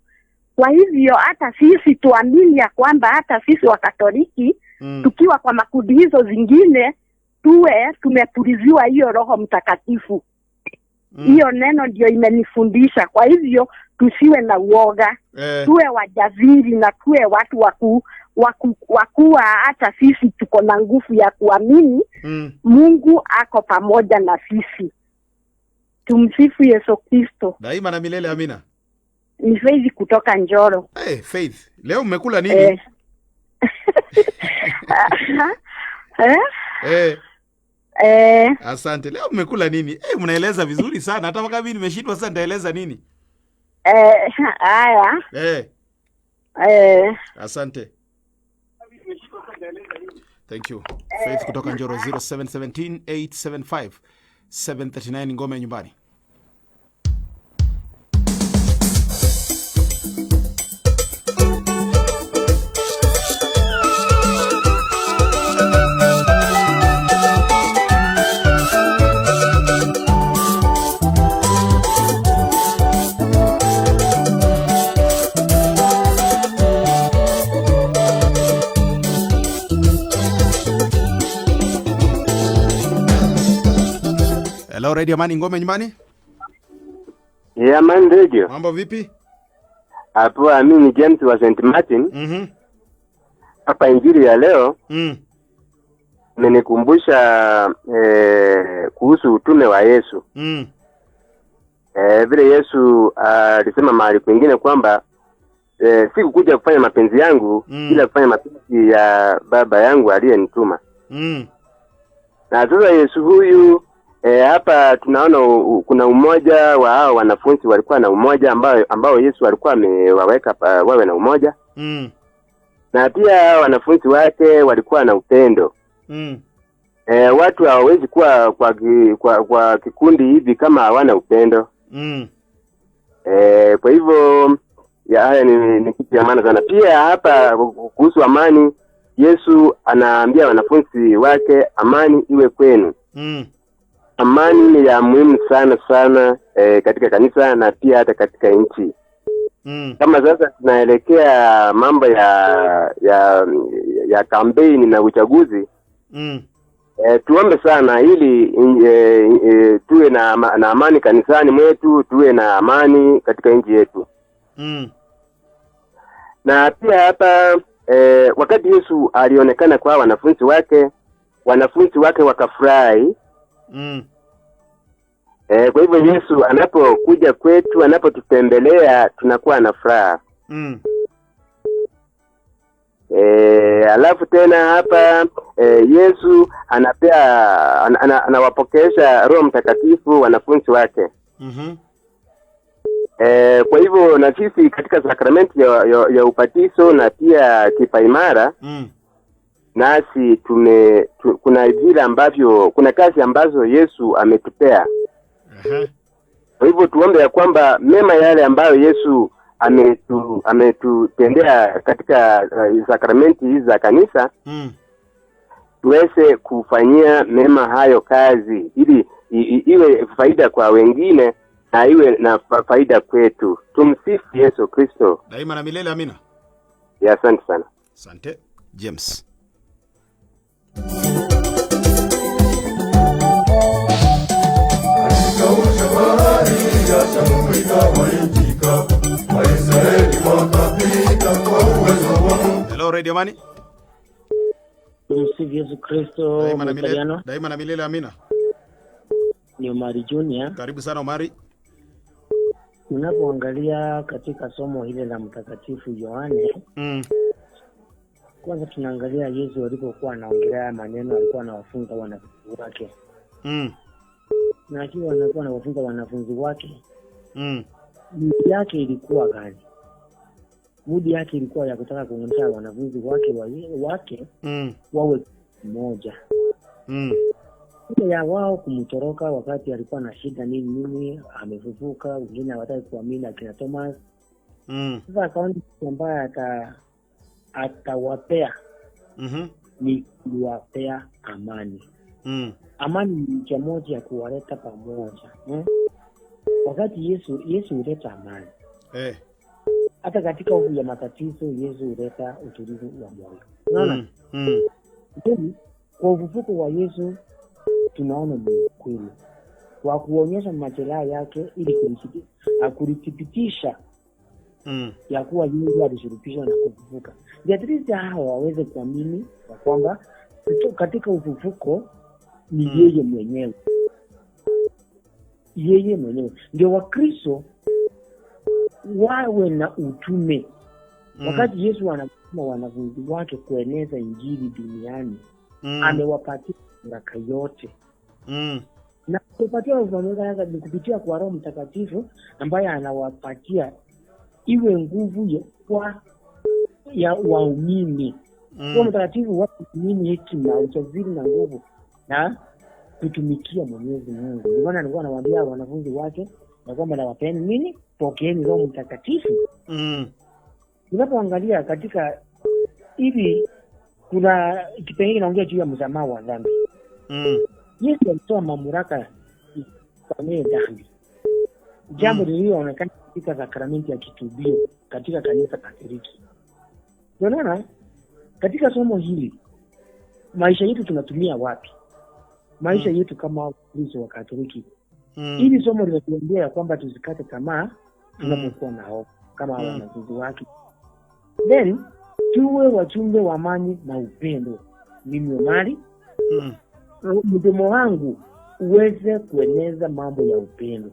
Kwa hivyo hata sisi tuamini ya kwamba hata sisi wa Katoliki tukiwa kwa makundi hizo zingine tuwe tumepuliziwa hiyo Roho Mtakatifu. Hiyo neno ndio imenifundisha. Kwa hivyo tusiwe na uoga. Tuwe wajasiri na tuwe watu wakuwa hata sisi tuko na nguvu ya kuamini Mungu ako pamoja na sisi. Tumsifu Yesu Kristo. Daima na milele, amina. Ni Faith kutoka Njoro. Faith, leo mmekula nini? Asante. Leo mmekula nini? Mnaeleza vizuri sana. Hata kama mimi nimeshindwa sasa nitaeleza nini? Haya. Asante. Thank you. Faith kutoka Njoro 0717-875-739 ngome nyumbani. Hello Radio Amani ngome nyumbani? Amani Radio. Mambo vipi? Hapo mimi James wa St. Martin. Hapa injili ya leo imenikumbusha kuhusu utume wa Yesu. Vile Yesu alisema mahali kwingine kwamba sikukuja kufanya mapenzi yangu ila kufanya mapenzi ya Baba yangu aliyenituma. Na sasa Yesu huyu hapa tunaona kuna umoja wa hao wanafunzi, walikuwa na umoja ambao Yesu alikuwa amewaweka wawe na umoja. Na pia wanafunzi wake walikuwa na upendo. Watu hawawezi kuwa kwa kikundi hivi kama hawana upendo. Kwa hivyo haya ni kitu ya maana sana. Pia hapa kuhusu amani, Yesu anaambia wanafunzi wake amani iwe kwenu. Amani ni ya muhimu sana sana katika kanisa na pia hata katika nchi. Kama sasa tunaelekea mambo ya kampeni na uchaguzi, tuombe sana ili tuwe na amani kanisani mwetu, tuwe na amani katika nchi yetu. Na pia hapa wakati Yesu alionekana kwa wanafunzi wake wakafurahi. Kwa hivyo Yesu anapokuja kwetu, anapotutembelea tunakuwa na furaha. Alafu tena hapa Yesu anawapokesha Roho Mtakatifu wanafunzi wake. Kwa hivyo na sisi katika sakramenti ya ubatizo na pia kipaimara nasi kuna vile ambavyo kuna kazi ambazo Yesu ametupea. Kwa hivyo tuombe ya kwamba mema yale ambayo Yesu ametutendea katika sakramenti hizi za kanisa tuweze kufanyia mema hayo kazi ili iwe faida kwa wengine na iwe na faida kwetu. Tumsifu Yesu Kristo. Daima na milele, amina. Asante sana. Asante James. Hello Radio Amani. Tumsifu Yesu Kristo. Daima na milele, amina. Ni Omari Junior. Karibu sana Omari. Unapoangalia katika somo hile la Mtakatifu Yohane, kwanza tunaangalia Yesu alipokuwa anaongelea maneno, alikuwa anawafunza wanafunzi wake. Na akiwa anakuwa anawafunza wanafunzi wake, mudi yake ilikuwa gani? Mudi yake ilikuwa ya kutaka kuonyesha wanafunzi wake wawe mmoja. Ile ya wao kumtoroka wakati alikuwa na shida nini amefufuka, wengine hawataka kuamini akina Thomas. Sasa akaona kwamba atawapea ni kuwapea amani. Amani ni njia moja ya kuwaleta pamoja. Wakati Yesu huleta amani. hata katika hofu ya matatizo Yesu huleta utulivu wa moyo. Unaona? Yaani, kwa ufufuko wa Yesu tunaona ni kweli. Kwa kuonyesha majeraha yake ili kulithibitisha ya kuwa yeye alishurutishwa na kufufuka. Beatrice hao waweze kuamini ya kwamba katika ufufuko ni yeye mwenyewe. Yeye mwenyewe. Ndio Wakristo wawe na utume. Wakati Yesu anasema wanafunzi wake kueneza injili duniani, amewapatia baraka yote. Na kupatia ufahamu ni kupitia kwa Roho Mtakatifu ambaye anawapatia iwe nguvu ya waumini. Roho Mtakatifu waumini hekima, ujasiri na nguvu na kutumikia Mwenyezi Mungu. Ndio maana alikuwa anawaambia wanafunzi wake na kwamba nawapeni nini? Pokeeni Roho Mtakatifu. Unapoangalia katika hivi kuna kipengele kinaongea juu ya msamaha wa dhambi. Yesu alitoa mamlaka kusamehe dhambi. Jambo lililoonekana katika sakramenti ya kitubio katika kanisa Katoliki. Unaona? Katika somo hili maisha yetu tunatumia wapi? Maisha yetu kama Wakristo wa Katoliki. Hili somo linatuambia kwamba tusikate tamaa tunapokuwa na hofu kama wanafunzi wake. Then tuwe wachumbe wa amani na upendo. Mimi Omari, mdomo wangu uweze kueneza mambo ya upendo.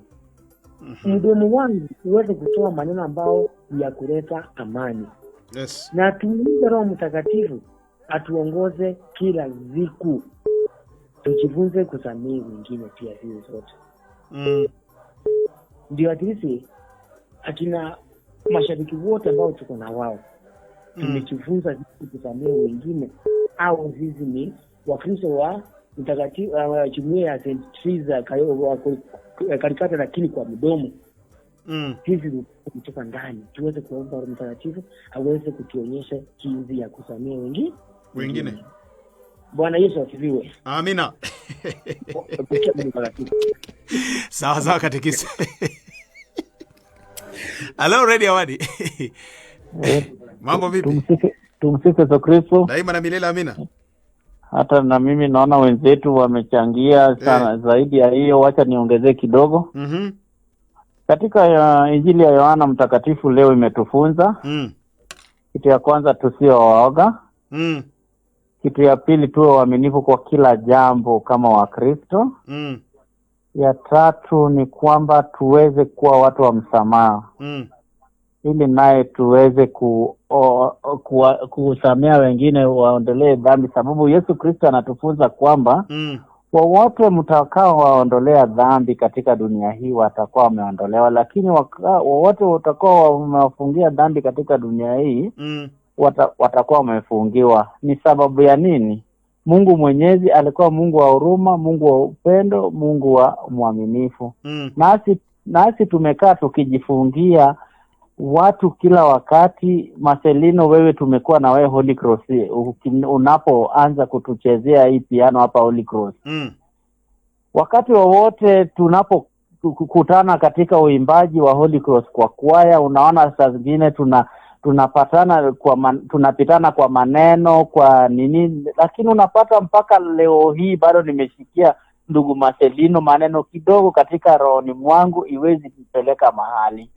Mdomo wangu uweze kutoa maneno ambao ya kuleta amani. Yes. Na tuombe Roho Mtakatifu atuongoze kila siku. Tujifunze kusamehe wengine pia sisi sote. Ndio atilisi akina mashabiki wote ambao tuko na wao. Tumejifunza kusamehe wengine au sisi ni Wakristo wa mtakatifu jumuiya ya St. Teresa katikati lakini kwa mdomo. Sisi kutoka ndani tuweze kuomba Roho Mtakatifu aweze kutuonyesha jinsi ya kusamehe wengine. Bwana Yesu asifiwe. Amina. Sawa katekisa. Hello Radio Awadi. Mambo vipi? Tumsifu Yesu Kristo. Daima na milele amina. Hata na mimi naona wenzetu wamechangia sana zaidi ya hiyo, wacha niongezee kidogo. Katika Injili ya Yohana Mtakatifu leo imetufunza kitu ya kwanza tusio waoga. Kitu ya pili tuwe waaminifu kwa kila jambo kama Wakristo. Ya tatu ni kwamba tuweze kuwa watu wa msamaha. Ili naye tuweze kusamea wengine waondolee dhambi, sababu Yesu Kristo anatufunza kwamba wowote mtakao waondolea dhambi katika dunia hii watakuwa wameondolewa, lakini wowote watakao wamewafungia dhambi katika dunia hii watakuwa wamefungiwa. Ni sababu ya nini? Mungu Mwenyezi alikuwa Mungu wa huruma, Mungu wa upendo, Mungu wa mwaminifu. Nasi tumekaa tukijifungia watu kila wakati. Marcelino, wewe tumekuwa na wewe Holy Cross unapoanza kutuchezea hii piano hapa Holy Cross. Wakati wowote tunapokutana katika uimbaji wa Holy Cross kwa kwaya, unaona saa zingine tunapatana tunapitana kwa maneno kwa nini, lakini unapata mpaka leo hii bado nimeshikia ndugu Marcelino maneno kidogo katika rohoni mwangu iwezi kupeleka mahali.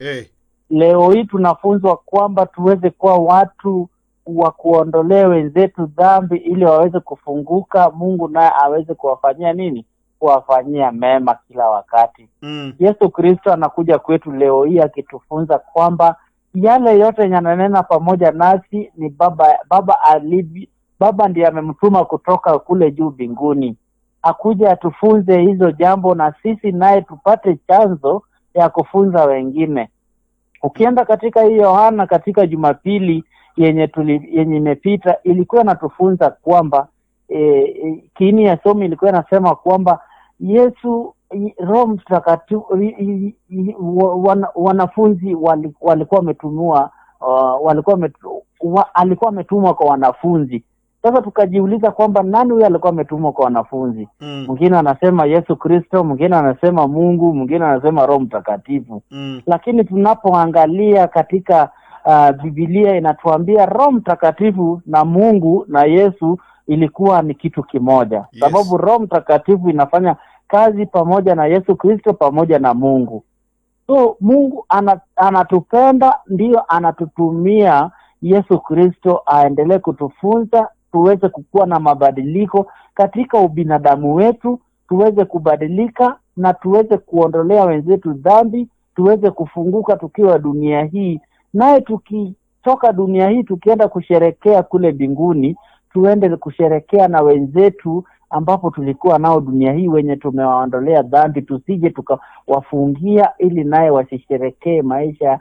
Leo hii tunafunzwa kwamba tuweze kuwa watu wa kuondolea wenzetu dhambi ili waweze kufunguka, Mungu naye aweze kuwafanyia nini? Kuwafanyia mema kila wakati. Yesu Kristo anakuja kwetu leo hii akitufunza kwamba yale yote yananena pamoja nasi ni Baba ndiye amemtuma kutoka kule juu mbinguni. Akuja atufunze hizo jambo na sisi naye tupate chanzo ya kufunza wengine. Ukienda katika hii Yohana katika Jumapili yenye imepita ilikuwa natufunza kwamba kiini ya somo ilikuwa nasema kwamba Yesu Roho Mtakatifu wanafunzi walikuwa wametumwa alikuwa ametumwa kwa wanafunzi. Sasa tukajiuliza kwamba nani huyo alikuwa ametumwa kwa wanafunzi? Mwingine anasema Yesu Kristo, mwingine anasema Mungu, mwingine anasema Roho Mtakatifu. Lakini tunapoangalia katika Biblia inatuambia Roho Mtakatifu na Mungu na Yesu ilikuwa ni kitu kimoja. Yes. Sababu Roho Mtakatifu inafanya kazi pamoja na Yesu Kristo pamoja na Mungu. So Mungu anatupenda, ndio anatutumia Yesu Kristo aendelee kutufunza tuweze kukua na mabadiliko katika ubinadamu wetu, tuweze kubadilika na tuweze kuondolea wenzetu dhambi, tuweze kufunguka tukiwa dunia hii. Naye tukitoka dunia hii tukienda kusherekea kule mbinguni, tuende kusherekea na wenzetu ambapo tulikuwa nao dunia hii wenye tumewaondolea dhambi, tusije tukawafungia ili naye wasisherekee maisha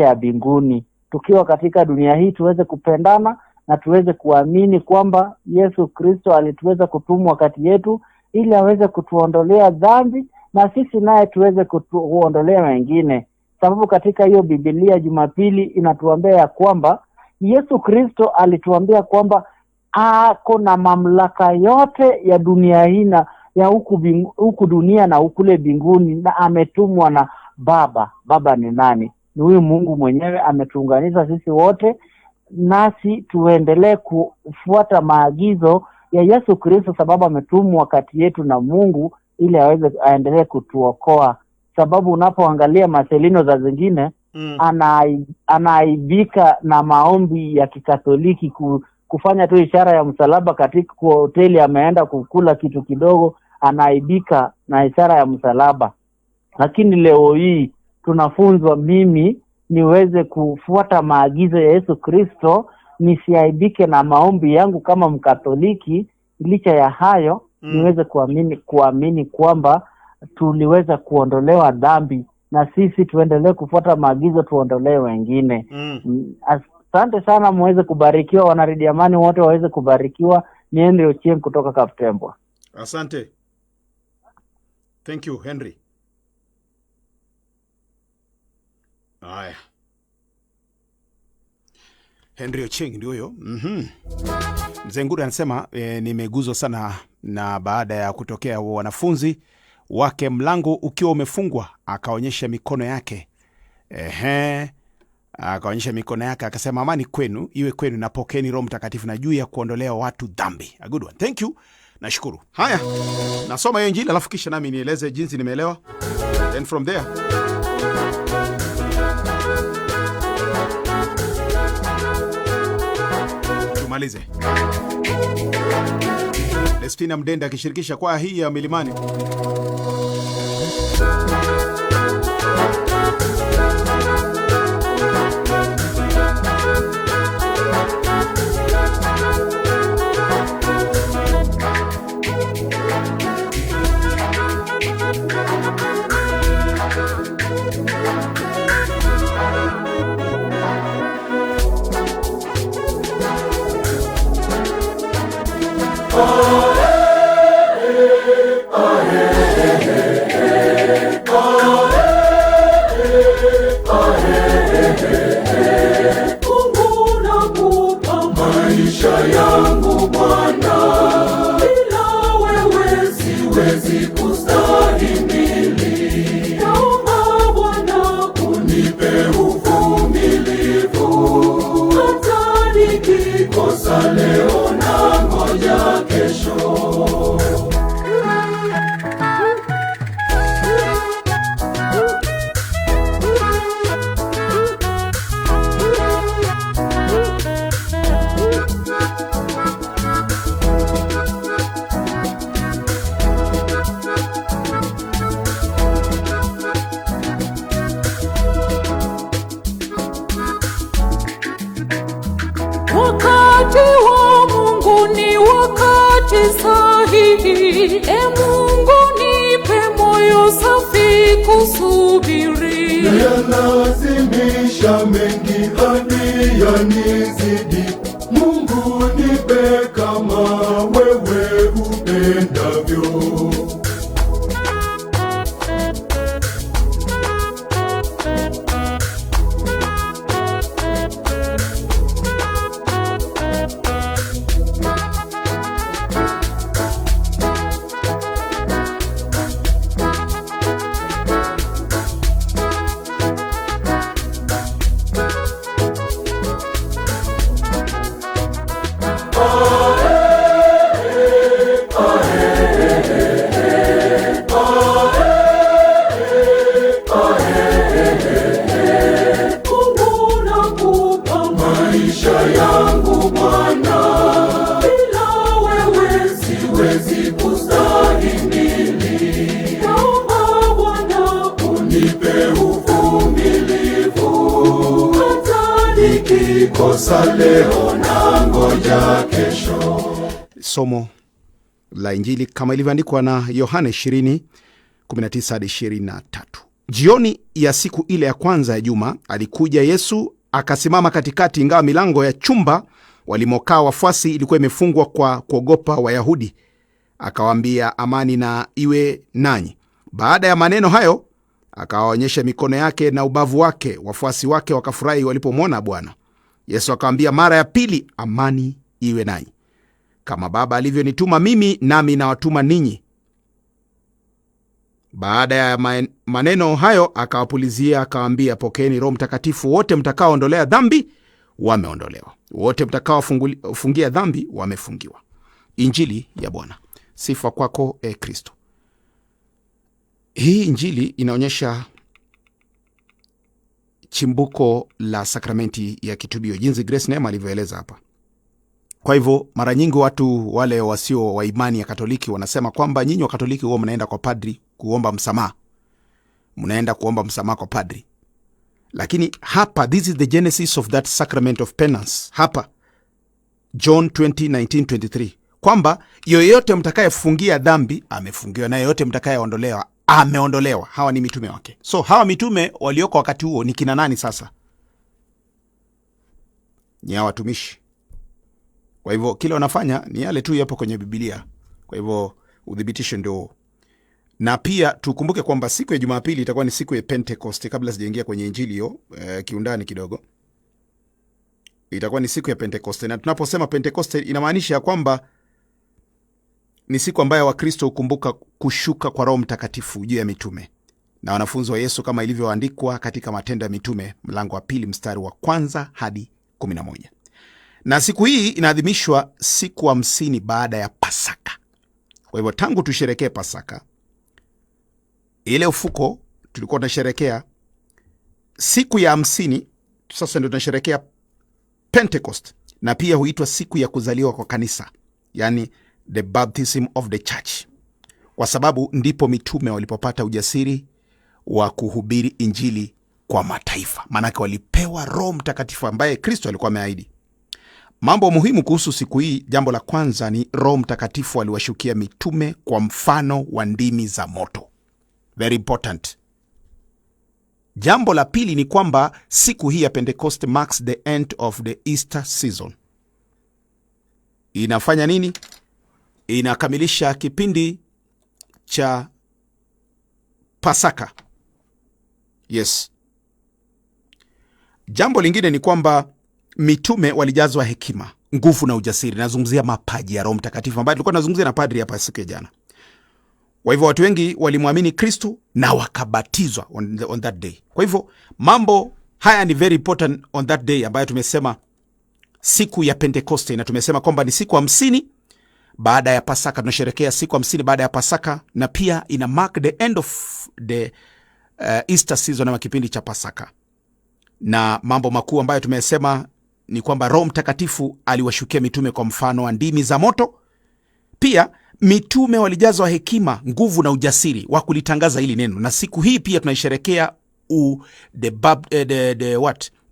ya mbinguni. Tukiwa katika dunia hii tuweze kupendana na tuweze kuamini kwamba Yesu Kristo alituweza kutumwa kati yetu ili aweze kutuondolea dhambi na sisi naye tuweze kuondolea wengine. Sababu katika hiyo Biblia Jumapili inatuambia ya kwamba Yesu Kristo alituambia kwamba kuna mamlaka yote ya dunia hii na ya huku dunia na ukule mbinguni, na ametumwa na Baba. Baba ni nani? Ni huyu Mungu mwenyewe. Ametuunganisha sisi wote, nasi tuendelee kufuata maagizo ya Yesu Kristo, sababu ametumwa kati yetu na Mungu ili aendelee kutuokoa. Sababu unapoangalia maselino za zingine anaibika na maombi ya Kikatoliki kufanya tu ishara ya msalaba katika hoteli, ameenda kukula kitu kidogo, anaibika na ishara ya msalaba. Lakini leo hii tunafunzwa mimi niweze kufuata maagizo ya Yesu Kristo, nisiaibike na maombi yangu kama Mkatoliki. Licha ya hayo niweze kuamini kwamba tuliweza kuondolewa dhambi, na sisi tuendelee kufuata maagizo, tuondolee wengine. Asante sana, muweze kubarikiwa. Wanaridi Amani wote waweze kubarikiwa. Ni Henry Ochieng kutoka Kaptembwa. Asante. Thank you, Henry. Haya. Henry Ochieng ndio huyo. Mzee Nguru anasema nimeguzwa sana na baada ya kutokea wanafunzi wake mlango ukiwa umefungwa akaonyesha mikono yake. Akaonyesha mikono yake akasema amani kwenu iwe kwenu, na pokeeni Roho Mtakatifu na juu ya kuondolea watu dhambi. A good one. Thank you. Nashukuru. Haya. Nasoma hiyo Injili alafu kisha nami nieleze jinsi nimeelewa. Then from there tumalize. Lestina Mdenda akishirikisha kwa hii ya Milimani. Mungu nakupa maisha yangu Bwana, bila wewe siwezi kustahimili. Naomba Bwana unipe uvumilivu, hata nikikosa leo na ngoja kesho. Wakati wa Mungu ni wakati sahihi. Mungu nipe moyo safi kusubiri. Yalazimisha mengi hadi yanizidi. Mungu nipe kama wewe upendavyo. langu Bwana, bila wewe siwezi kustahimili. Naomba Bwana unipe uvumilivu, hata nikikosa leo na ngoja kesho. Somo la Injili kama ilivyoandikwa na Yohane 20:19-23. Jioni ya siku ile ya kwanza ya juma, alikuja Yesu akasimama katikati, ingawa milango ya chumba walimokaa wafuasi ilikuwa imefungwa kwa kuogopa Wayahudi. Akawaambia, amani na iwe nanyi. Baada ya maneno hayo, akawaonyesha mikono yake na ubavu wake. Wafuasi wake wakafurahi walipomwona Bwana. Yesu akawaambia mara ya pili, amani iwe nanyi. Kama Baba alivyonituma mimi, nami nawatuma ninyi. Baada ya maneno hayo akawapulizia, akawaambia, pokeeni Roho Mtakatifu. Wote mtakaoondolea dhambi wameondolewa, wote mtakaofungia dhambi wamefungiwa. Injili ya Bwana. Sifa kwako Kristo. Hii injili inaonyesha chimbuko la sakramenti ya kitubio, jinsi Grace Neema alivyoeleza hapa. Kwa hivyo mara nyingi watu wale wasio wa imani ya Katoliki wanasema kwamba nyinyi wa Katoliki huwa mnaenda kwa padri kuomba msamaha. Mnaenda kuomba msamaha kwa padri. Lakini hapa, this is the genesis of that sacrament of penance. Hapa John 20:19-23, kwamba yoyote mtakayefungia dhambi amefungiwa, na yoyote mtakayeondolewa ameondolewa. Hawa ni mitume wake. So hawa mitume walioko wakati huo ni kina nani sasa? Ni hawa watumishi. Kwa hivyo kile wanafanya ni yale tu yapo kwenye Biblia. Kwa hivyo udhibitisho ndio. Na pia tukumbuke kwamba siku ya Jumapili itakuwa ni siku ya Pentecost. Kabla sijaingia kwenye injili hiyo kiundani kidogo, itakuwa ni siku ya Pentecost. Na tunaposema Pentecost inamaanisha kwamba ni siku ambayo Wakristo hukumbuka kushuka kwa Roho Mtakatifu juu ya mitume na wanafunzi wa Yesu, kama ilivyoandikwa katika Matendo ya Mitume mlango wa 2 mstari wa 1 hadi 11. Na siku hii inaadhimishwa siku 50 baada ya Pasaka. Kwa hivyo tangu tusherekee Pasaka, ile ufuko tulikuwa tunasherekea siku ya 50, sasa ndio tunasherekea Pentecost, na pia huitwa siku ya kuzaliwa kwa kanisa, yani the baptism of the church, kwa sababu ndipo mitume walipopata ujasiri wa kuhubiri injili kwa mataifa. Maanake walipewa Roho Mtakatifu ambaye Kristo alikuwa ameahidi. Mambo muhimu kuhusu siku hii, jambo la kwanza ni Roho Mtakatifu aliwashukia mitume kwa mfano wa ndimi za moto. Very important. Jambo la pili ni kwamba siku hii ya Pentecost marks the end of the Easter season. Inafanya nini? Inakamilisha kipindi cha Pasaka. Yes. Jambo lingine ni kwamba mitume walijazwa hekima, nguvu na ujasiri. Nazungumzia mapaji ya Roho Mtakatifu ambayo tulikuwa tunazungumzia na padri hapa siku ya jana. Kwa hivyo watu wengi walimwamini Kristo na wakabatizwa on that day. Kwa hivyo mambo haya ni very important on that day ambayo tumesema siku ya Pentekoste, na tumesema kwamba ni siku 50 baada ya Pasaka. Tunasherehekea siku 50 baada ya Pasaka, na pia ina mark the end of the Easter season ama kipindi cha Pasaka. Na mambo makuu ambayo tumesema ni kwamba Roho Mtakatifu aliwashukia mitume kwa mfano wa ndimi za moto. Pia mitume walijazwa hekima, nguvu na ujasiri wa kulitangaza hili neno. Na siku hii pia tunaisherekea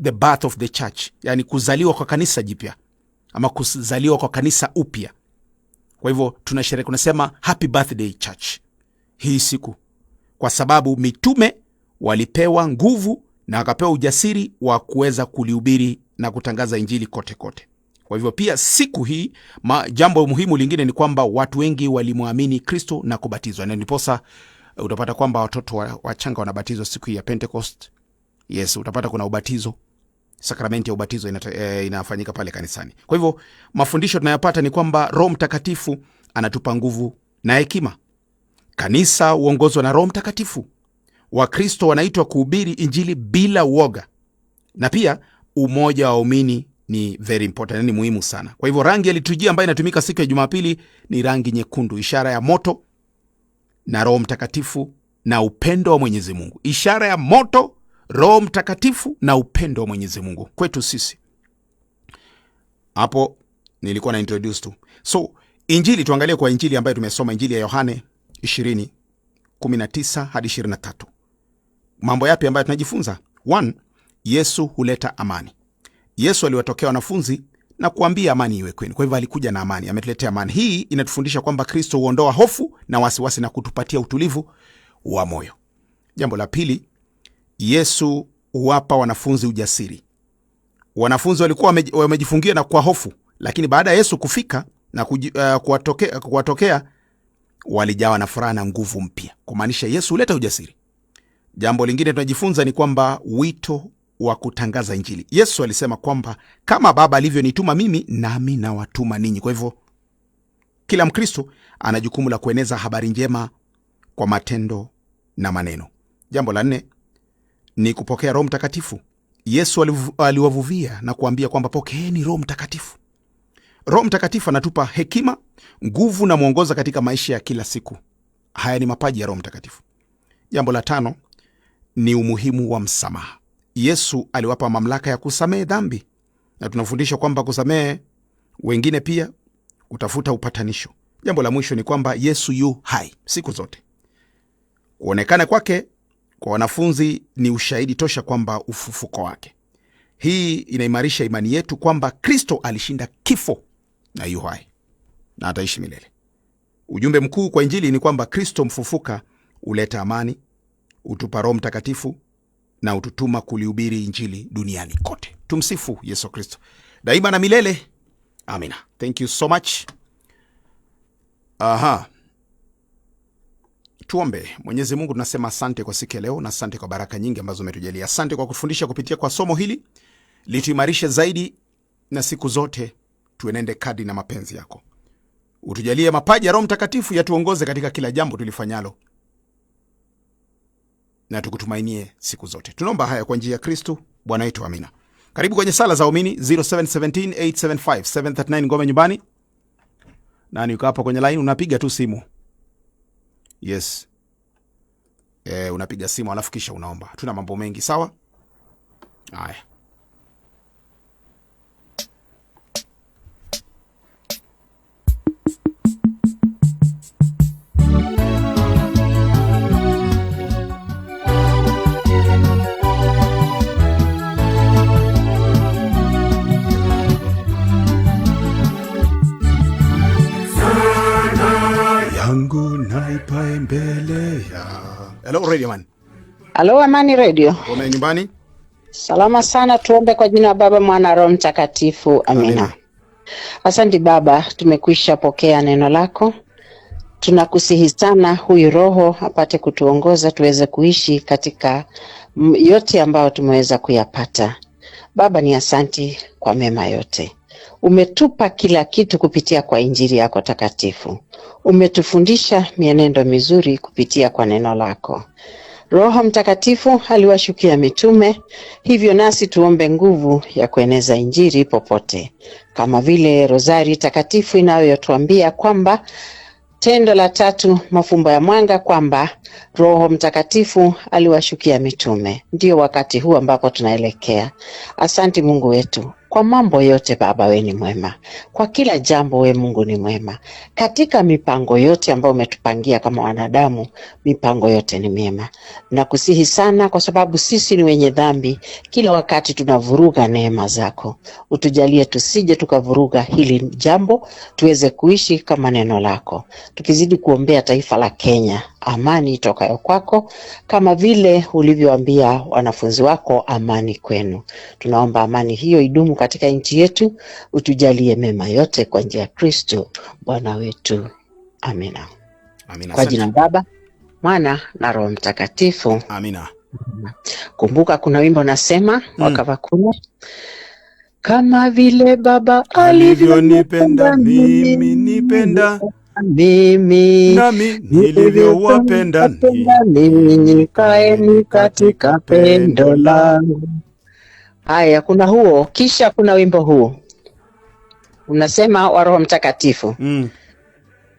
the birth of the church, yani kuzaliwa kwa kanisa jipya ama kuzaliwa kwa kanisa upya. Kwa hivyo tunasherekea, tunasema happy birthday church hii siku, kwa sababu mitume walipewa nguvu na wakapewa ujasiri wa kuweza kulihubiri na kutangaza injili kote kote. Kwa hivyo pia siku hii jambo muhimu lingine ni kwamba watu wengi walimwamini Kristo na kubatizwa. Na ndiposa utapata kwamba watoto wachanga wanabatizwa siku hii ya Pentecost. Yes, utapata kuna ubatizo, sakramenti ya ubatizo inafanyika pale kanisani. Kwa hivyo mafundisho tunayopata ni kwamba Roho Mtakatifu anatupa nguvu na hekima. Kanisa uongozwa na Roho Mtakatifu. Wakristo wanaitwa kuhubiri injili bila uoga. Na pia umoja wa waumini ni very important, ni muhimu sana. Kwa hivyo rangi ya liturujia ambayo inatumika siku ya Jumapili ni rangi nyekundu, ishara ya moto na Roho Mtakatifu na upendo wa Mwenyezi Mungu. Ishara ya moto, Roho Mtakatifu na upendo wa Mwenyezi Mungu kwetu sisi. Hapo nilikuwa na introduce tu. So injili, tuangalie kwa injili ambayo tumesoma, injili ya Yohane 20:19 hadi 23. Mambo yapi ambayo tunajifunza? 1, Yesu huleta amani. Yesu aliwatokea wanafunzi na kuambia amani iwe kwenu. Kwa hivyo alikuja na amani, ametuletea amani. Hii inatufundisha kwamba Kristo huondoa hofu na wasiwasi na kutupatia utulivu wa moyo. Jambo la pili, Yesu huwapa wanafunzi ujasiri. Wanafunzi walikuwa wamejifungia na kwa hofu, lakini baada ya Yesu kufika na kuwatokea, walijawa na furaha na nguvu mpya, kumaanisha Yesu huleta ujasiri. Jambo lingine tunajifunza ni kwamba wito wa kutangaza injili. Yesu alisema kwamba kama Baba alivyonituma mimi, nami nawatuma ninyi. Kwa hivyo kila Mkristo ana jukumu la kueneza habari njema kwa matendo na maneno. Jambo la 4 ni kupokea Roho Mtakatifu. Yesu aliwavuvia na kuambia kwamba pokeeni Roho Mtakatifu. Roho Mtakatifu anatupa hekima, nguvu na mwongoza katika maisha ya kila siku. Haya ni mapaji ya Roho Mtakatifu. Jambo la 5 ni umuhimu wa msamaha. Yesu aliwapa mamlaka ya kusamehe dhambi, na tunafundishwa kwamba kusamehe wengine pia utafuta upatanisho. Jambo la mwisho ni kwamba Yesu yu hai siku zote. Kuonekana kwake kwa wanafunzi ni ushahidi tosha kwamba ufufuko wake. Hii inaimarisha imani yetu kwamba Kristo alishinda kifo na yu hai na ataishi milele. Ujumbe mkuu kwa injili ni kwamba Kristo mfufuka uleta amani, utupa Roho Mtakatifu na ututuma kulihubiri injili duniani kote. Tumsifu Yesu Kristo daima na milele. Amina. Thank you so much. Tuombe. Mwenyezi Mungu, tunasema asante kwa siku ya leo na asante kwa baraka nyingi ambazo umetujalia. Asante kwa kufundisha kupitia kwa somo hili, lituimarishe zaidi na siku zote tuenende kadri na mapenzi yako. Utujalie mapaji ya Roho Mtakatifu yatuongoze katika kila jambo tulifanyalo, na tukutumainie siku zote. Tunaomba haya kwa njia ya Kristo Bwana wetu. Amina. Karibu kwenye sala za waumini 0717875739 Ngome Nyumbani. Nani uko hapa kwenye line? Unapiga tu simu. Yes. Unapiga simu alafu kisha unaomba. Tuna mambo mengi, sawa? Haya. Hello Radio Man. Hello Amani Radio. Ume nyumbani? Salama sana. Tuombe kwa jina la Baba, Mwana, Roho Mtakatifu. Amina. Asante Baba, tumekwisha pokea neno lako. Tunakusihi sana huyu Roho apate kutuongoza tuweze kuishi katika yote ambayo tumeweza kuyapata. Baba, ni asanti kwa mema yote. Umetupa kila kitu kupitia kwa injili yako takatifu. Umetufundisha mienendo mizuri kupitia kwa neno lako. Roho Mtakatifu aliwashukia mitume, hivyo nasi tuombe nguvu ya kueneza injili popote. Kama vile Rozari takatifu inayotuambia kwamba tendo la 3 mafumbo ya mwanga, kwamba Roho Mtakatifu aliwashukia mitume. Ndio wakati huu ambapo tunaelekea. Asante Mungu wetu kwa mambo yote. Baba, we ni mwema. Kwa kila jambo we Mungu ni mwema. Katika mipango yote ambayo umetupangia kama wanadamu, mipango yote ni mema. Nakusihi sana kwa sababu sisi ni wenye dhambi. Kila wakati tunavuruga neema zako. Utujalie tusije tukavuruga hili jambo, tuweze kuishi kama neno lako. Tukizidi kuombea taifa la Kenya, amani itokayo kwako, kama vile ulivyoambia wanafunzi wako, amani kwenu. Tunaomba amani hiyo idumu katika nchi yetu. Utujalie mema yote kwa njia ya Kristo Bwana wetu. Amina. Amina. Kwa jina la Baba, Mwana na Roho Mtakatifu. Amina. Kumbuka kuna wimbo nasema wakava kuna, kama vile Baba alivyonipenda mimi, nipenda mimi nami nilivyowapenda ninyi, kaeni katika pendo langu. Haya, kuna huo, kisha kuna wimbo huu unasema wa Roho Mtakatifu.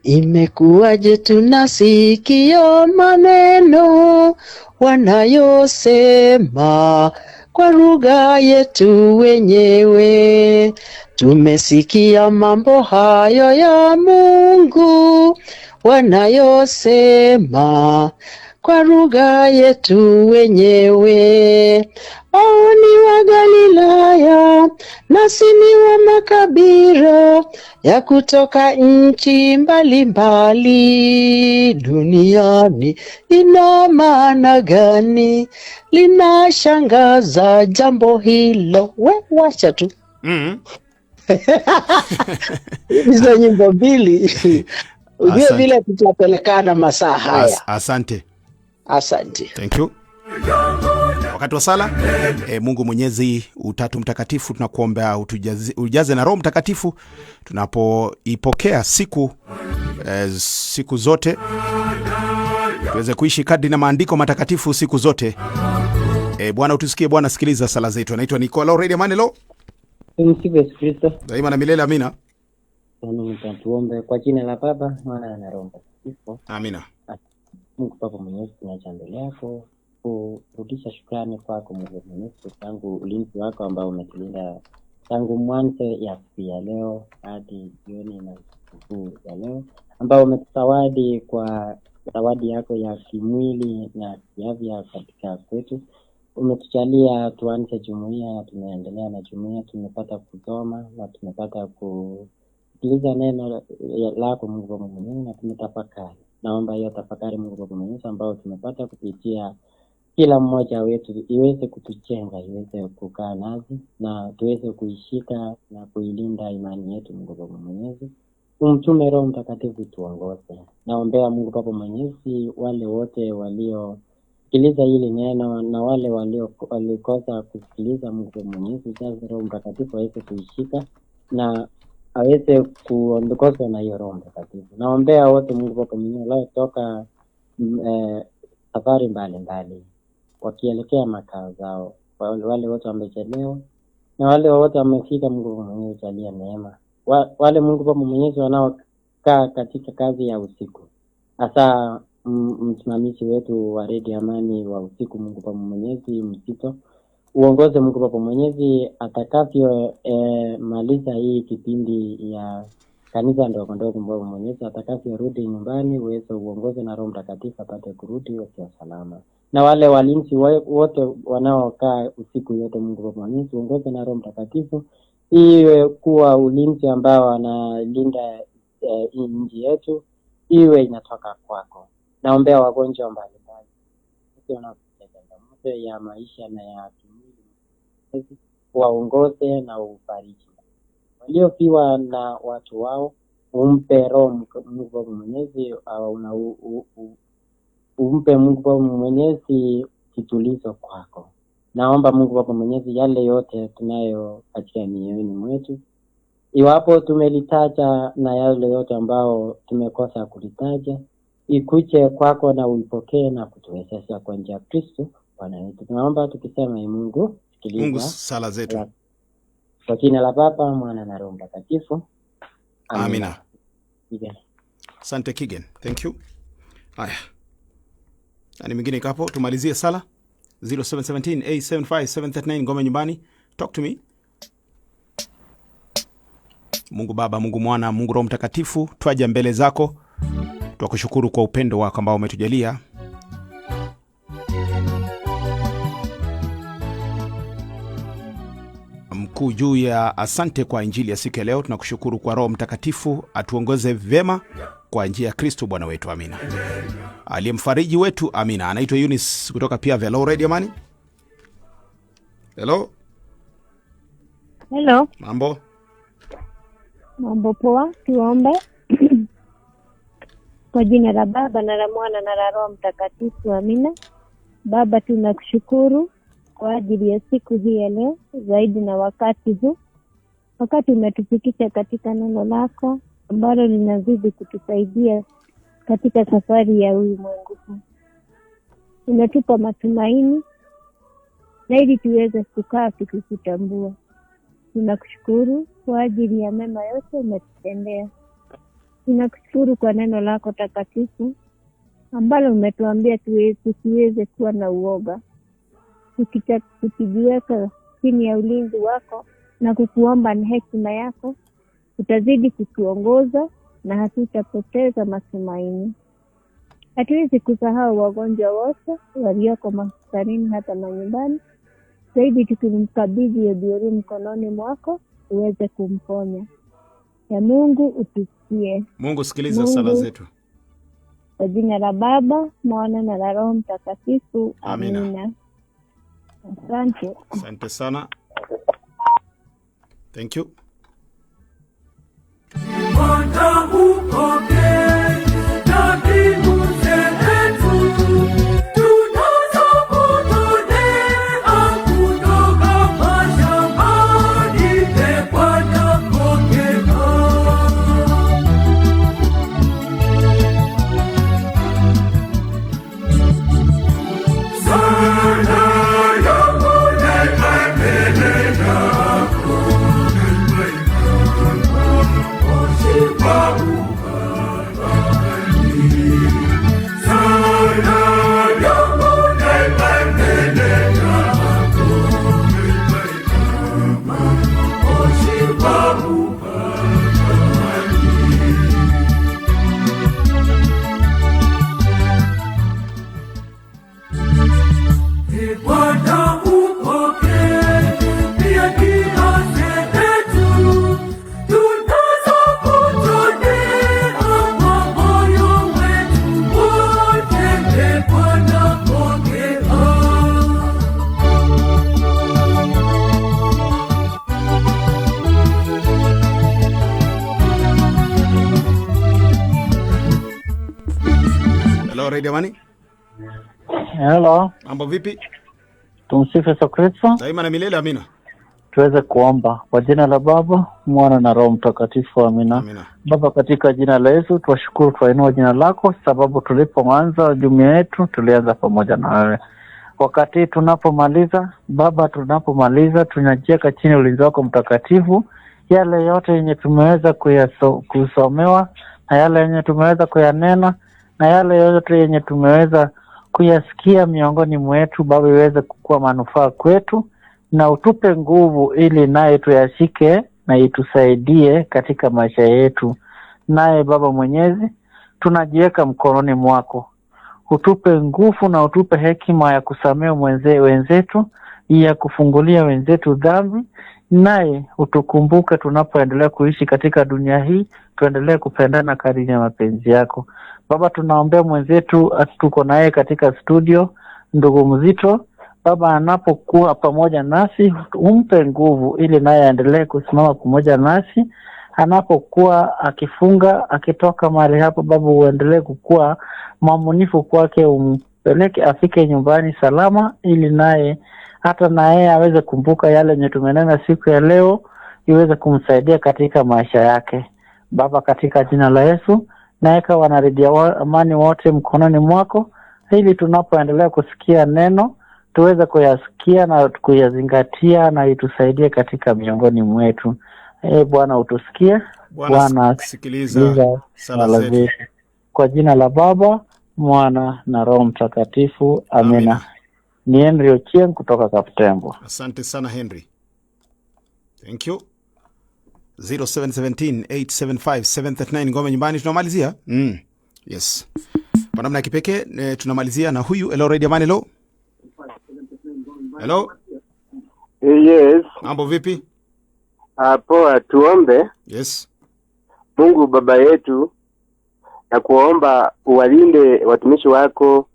Imekuwaje tunasikia maneno wanayosema kwa lugha yetu wenyewe. Tumesikia mambo hayo ya Mungu wanayosema kwa lugha yetu wenyewe. Wao ni wa Galilaya, nasi ni wa makabila ya kutoka nchi mbalimbali duniani. Ina maana gani? Linashangaza jambo hilo. Wacha tu. Hizo nyimbo mbili ujue vile tutapelekana masaa haya. Asante. Thank you. Wakati wa sala, Mungu Mwenyezi Utatu Mtakatifu, tunakuombea ujaze na Roho Mtakatifu tunapoipokea siku zote, tuweze kuishi kadri na maandiko matakatifu siku zote. Bwana utusikie, Bwana sikiliza sala zetu. Anaitwa Nicola Radio Manelo. Tumsifu Yesu Kristo. Daima na milele, amina. Tuombe kwa jina la Baba, Mwana na Roho Mtakatifu. Amina. Mungu Baba Mwenyezi, tunaja mbele yako kurudisha shukrani kwako Mungu Mwenyezi, tangu ulinzi wako ambao umetulinda tangu mwanzo ya siku ya leo hadi jioni na siku ya leo, ambao umetuzawadi kwa zawadi yako ya kimwili na kiafya katika kwetu. Umetujalia tuanze jumuiya, tunaendelea na jumuiya, tumepata kusoma na tumepata kusikiliza neno lako Mungu Mwenyezi na tumetafakari. Naomba hiyo tafakari Mungu Mwenyezi ambao tumepata kupitia kila mmoja wetu iweze kutujenga, iweze kukaa nasi na tuweze kuishika na kuilinda imani yetu Mungu Mwenyezi. Umtume Roho Mtakatifu tuongoze. Naombea Mungu Baba Mwenyezi wale wote waliosikiliza hili neno na wale walikosa kusikiliza Mungu Mwenyezi, jaza Roho Mtakatifu aweze kuishika na aweze kuongozwa na hiyo Roho Mtakatifu. Naombea wote Mungu Baba Mwenyezi waliotoka safari mbalimbali wakielekea makao zao, wale wote wamechelewa na wale wote wamefika, Mungu Mwenyezi jalia neema. Wale Mungu Baba Mwenyezi wanaokaa katika kazi ya usiku, hasa msimamizi wetu wa Radio Amani wa usiku, Mungu Baba Mwenyezi mzito, uongoze Mungu Baba Mwenyezi atakavyo maliza hii kipindi ya kanisa ndogo ndogo, Mungu Mwenyezi atakavyo rudi nyumbani, uweze uongoze na Roho Mtakatifu apate kurudi wakiwa salama. Na wale walinzi wote wanaokaa usiku yote, Mungu Baba Mwenyezi uongoze na Roho Mtakatifu iwe kuwa ulinzi ambao analinda nchi yetu, iwe inatoka kwako. Naombea wagonjwa mbalimbali changamoto ya maisha na ya kimwili, waongoze na ufariji. Waliofiwa na watu wao, umpe Roho Mungu Baba Mwenyezi, umpe Mungu Baba Mwenyezi kitulizo kwako. Naomba Mungu Baba Mwenyezi yale yote tunayo katika mioyoni mwetu, iwapo tumelitaja na yale yote ambao tumekosa kulitaja, ikuje kwako na uipokee na kutuwezesha kwa njia ya Kristo Bwana wetu. Tunaomba tukisema Mungu sikiliza Mungu sala zetu. Kwa jina la Baba, Mwana na Roho Mtakatifu. Amina. Asante Kigen. Thank you. Haya. Ani mwingine kapo tumalizie sala 0717875739 ngome nyumbani. Talk to me. Mungu Baba, Mungu Mwana, Mungu Roho Mtakatifu, twaja mbele zako. Twakushukuru kwa upendo wako ambao umetujalia. Mkuu juu ya asante kwa injili ya siku ya leo. Tunakushukuru kwa Roho Mtakatifu atuongoze vema kwa njia ya Kristo Bwana wetu. Amina. Aliyemfariji wetu, amina. Anaitwa Eunice kutoka pia Velo Radio Amani. Hello. Hello. Mambo poa. Tuombe. Kwa jina la Baba na la Mwana na la Roho Mtakatifu. Amina. Baba, tunakushukuru kwa ajili ya siku hii ya leo, zaidi na wakati huu, wakati umetufikisha katika neno lako ambalo linazidi kutusaidia katika safari ya ulimwengu huu. Unatupa matumaini na ili tuweze kukaa tukikutambua. Tunakushukuru kwa ajili ya mema yote umetutendea. Tunakushukuru kwa neno lako takatifu ambalo umetuambia tusiweze kuwa na uoga, tukijiweka chini ya ulinzi wako na kukuomba na hekima yako, utazidi kutuongoza na hatutapoteza matumaini. Hatuwezi kusahau wagonjwa wote walioko hospitalini hata manyumbani. Zaidi tukimkabidhi Obiori mkononi mwako uweze kumponya. Ya Mungu utusikie. Mungu sikiliza sala zetu. Kwa jina la Baba, Mwana na la Roho Mtakatifu. Amina. Asante. Asante sana. Thank you. Radio Mani. Hello. Mambo vipi? Tumsifu Yesu Kristo. Daima na milele, amina. Tuweze kuomba kwa jina la Baba, Mwana na Roho Mtakatifu, amina. Amina. Baba, katika jina la Yesu tuwashukuru kwa inua jina lako, sababu tulipoanza jumuiya yetu tulianza pamoja na wewe. Wakati tunapomaliza Baba, tunajiweka chini ulinzi wako mtakatifu. Yale yote yenye tumeweza kusomewa na yale yenye tumeweza kuyanena na yale yote yenye tumeweza kuyasikia miongoni mwetu, Baba, iweze kukua manufaa kwetu, na utupe nguvu ili naye tuyashike na itusaidie katika maisha yetu. Naye Baba Mwenyezi, tunajiweka mkononi mwako. Utupe nguvu na utupe hekima ya kusamehe wenzetu, ya kufungulia wenzetu dhambi, naye utukumbuke tunapoendelea kuishi katika dunia hii, tuendelee kupendana kadiri ya mapenzi yako. Baba, tunaombea mwenzetu tuko naye katika studio, ndugu Mzito. Baba, anapokuwa pamoja nasi umpe nguvu ili naye aendelee kusimama pamoja nasi. Anapokuwa akifunga akitoka mahali hapo, Baba, uendelee kukua mwaminifu kwake, umpeleke afike nyumbani salama, ili naye hata naye aweze kumbuka yale yenye tumenena siku ya leo, iweze kumsaidia katika maisha yake. Baba, katika jina la Yesu, naeka wanaredia Amani wote mkononi mwako, ili tunapoendelea kusikia neno tuweze kuyasikia na kuyazingatia, na itusaidie katika miongoni mwetu. Bwana utusikie. Bwana sikiliza sala zetu. Kwa jina la Baba, Mwana na Roho Mtakatifu. Amina. Ni Henry Ochieng kutoka Kaptembo. Asante sana Henry. Thank you. 0717875739 ngome nyumbani tunamalizia. Yes. Kwa namna ya kipekee tunamalizia na huyu Hello Radio Mani. Hello. Yes. Mambo vipi? Poa, tuombe. Yes. Mungu Baba yetu, na kuomba uwalinde watumishi wako,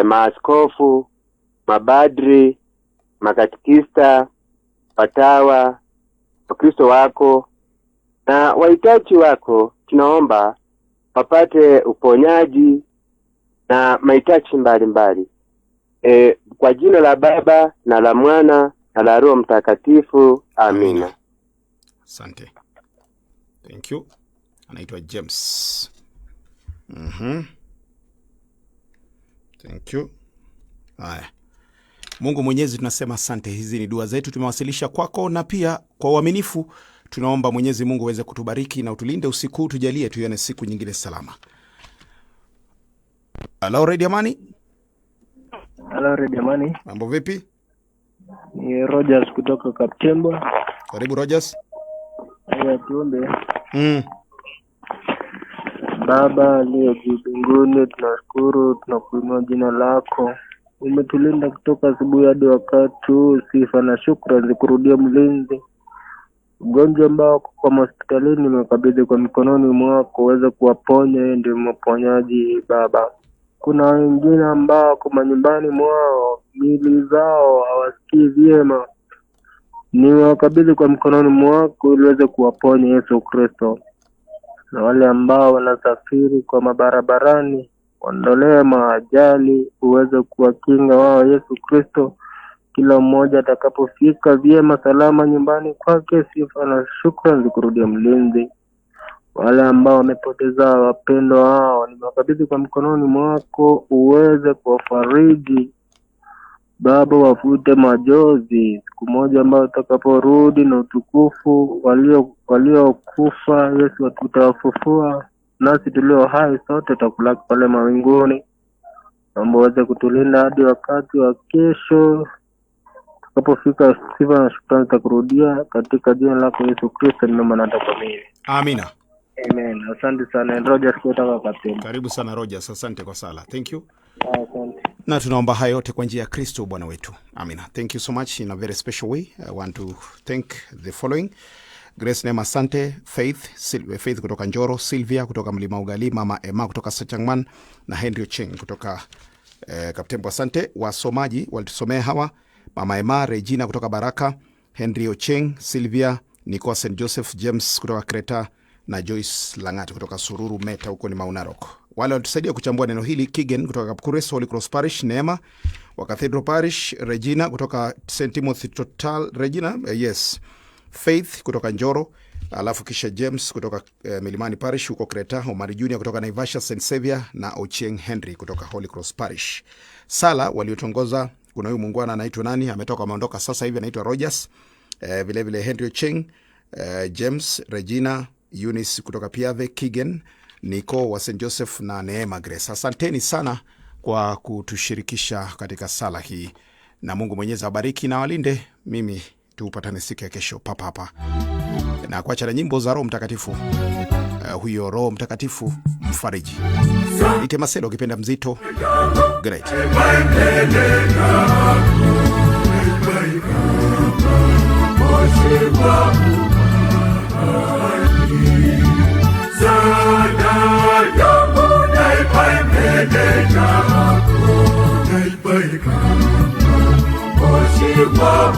maaskofu, mabadri, makatikista, watawa, Wakristo wako na wahitaji wako. Tunaomba wapate uponyaji na mahitaji mbalimbali. Kwa jina la Baba na la Mwana na la Roho Mtakatifu. Amina. Asante. Thank you. Anaitwa James. Thank you. Haya. Mungu Mwenyezi, tunasema asante. Hizi ni dua zetu tumewasilisha kwako, na pia kwa uaminifu tunaomba Mwenyezi Mungu aweze kutubariki na utulinde usiku, tujalie tuione siku nyingine salama. Hello Radio Amani. Hello, Redemani. Mambo vipi? Ni Rogers kutoka Kaptembo. Karibu Rogers. Haya, tuombe. Baba aliye juu mbinguni, tunashukuru, tunakuinua jina lako. Umetulinda kutoka asubuhi hadi wakati huu. Sifa na shukrani zikurudie mlinzi. Ugonjwa ambao kwa hospitalini umekabidhi kwa mikononi mwako, uweze kuwaponya. Yeye ndiye mponyaji Baba. Kuna wengine ambao kwa nyumbani mwao miili zao hawasikii vyema, ni wakabidhi kwa mikononi mwako ili uweze kuwaponya Yesu Kristo. Na wale ambao wanasafiri kwa mabarabarani, ondolee maajali, uweze kuwakinga wao Yesu Kristo. Kila mmoja atakapofika vyema salama nyumbani kwake, sifa na shukrani zikurudie mlinzi. Wale ambao wamepoteza wapendwa wao, nimewakabidhi kwa mkononi mwako, uweze kuwafariji Baba, wafute majozi. Siku moja ambao utakaporudi na utukufu, waliokufa Yesu atawafufua, nasi tulio hai sote tutakulaki pale mawinguni. Naomba uweze kutulinda hadi wakati wa kesho. Tukapofika, sifa na shukrani zitakurudia katika jina lako Yesu Kristo, nimeomba na nitakuamini. Amina. Amen. Asante sana Rogers kutoka Kaptembo. Karibu sana Rogers, asante kwa sala. Thank you. Asante. Na tunaomba hayo yote kwa njia ya Kristo Bwana wetu. Amina. Thank you so much in a very special way. I want to thank the following. Grace Nema asante, Faith kutoka Njoro, Sylvia kutoka Mlima Ugali, Mama Emma kutoka Sachangman na Henry Ocheng kutoka Kaptembo asante. Wasomaji walitusomea hawa: Mama Emma, Regina kutoka Baraka, Henry Ocheng, Sylvia, Nicola St. Joseph, James kutoka Kreta na Joyce Langati kutoka Sururu Meta huko ni Maunarok. Wale walitusaidia kuchambua neno hili: Kigen kutoka Kapkures, Holy Cross Parish, Neema wa Cathedral Parish, Regina kutoka St. Timothy Total, Regina, yes, Faith kutoka Njoro, alafu kisha James kutoka Milimani Parish huko Kreta, Omari Junior kutoka Naivasha St. Xavier na Ochieng Henry kutoka Holy Cross Parish. Sala waliotongoza, kuna huyu muungwana anaitwa nani, ameondoka sasa hivi, anaitwa Rogers, vile vile Henry Ochieng, James, Regina, Eunice kutoka Piave, Kigen, Nico wa St. Joseph na Neema Grace. Asanteni sana kwa kutushirikisha katika sala hii, na Mungu Mwenyezi awabariki na walinde. Mimi tupatane siku ya kesho papa hapa, na kuacha na nyimbo za Roho Mtakatifu. Huyo Roho Mtakatifu mfariji. Ite Maselo ukipenda mzito. Great. Bye.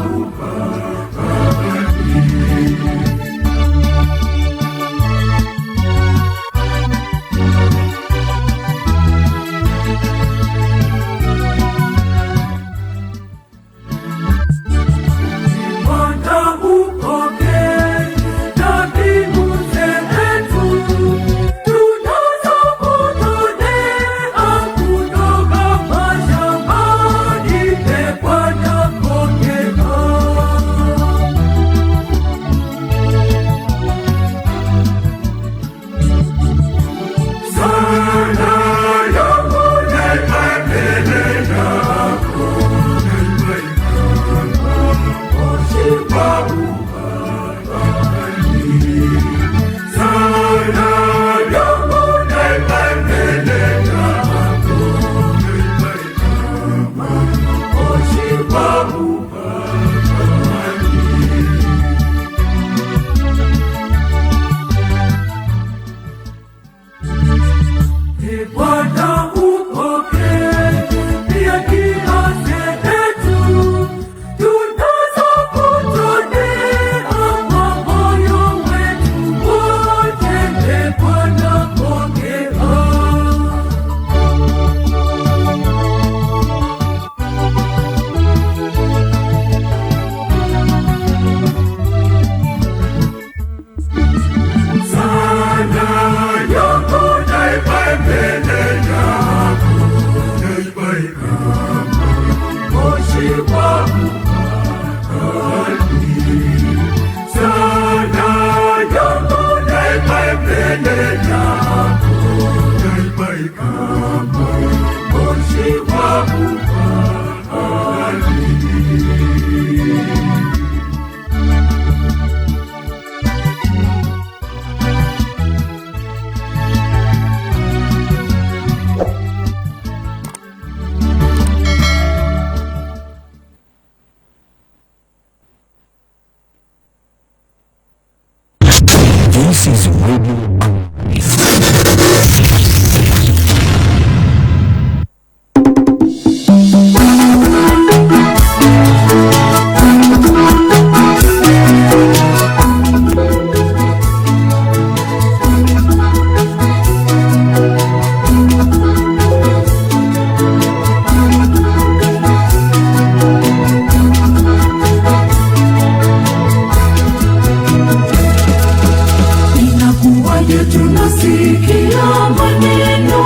yetu nasikia maneno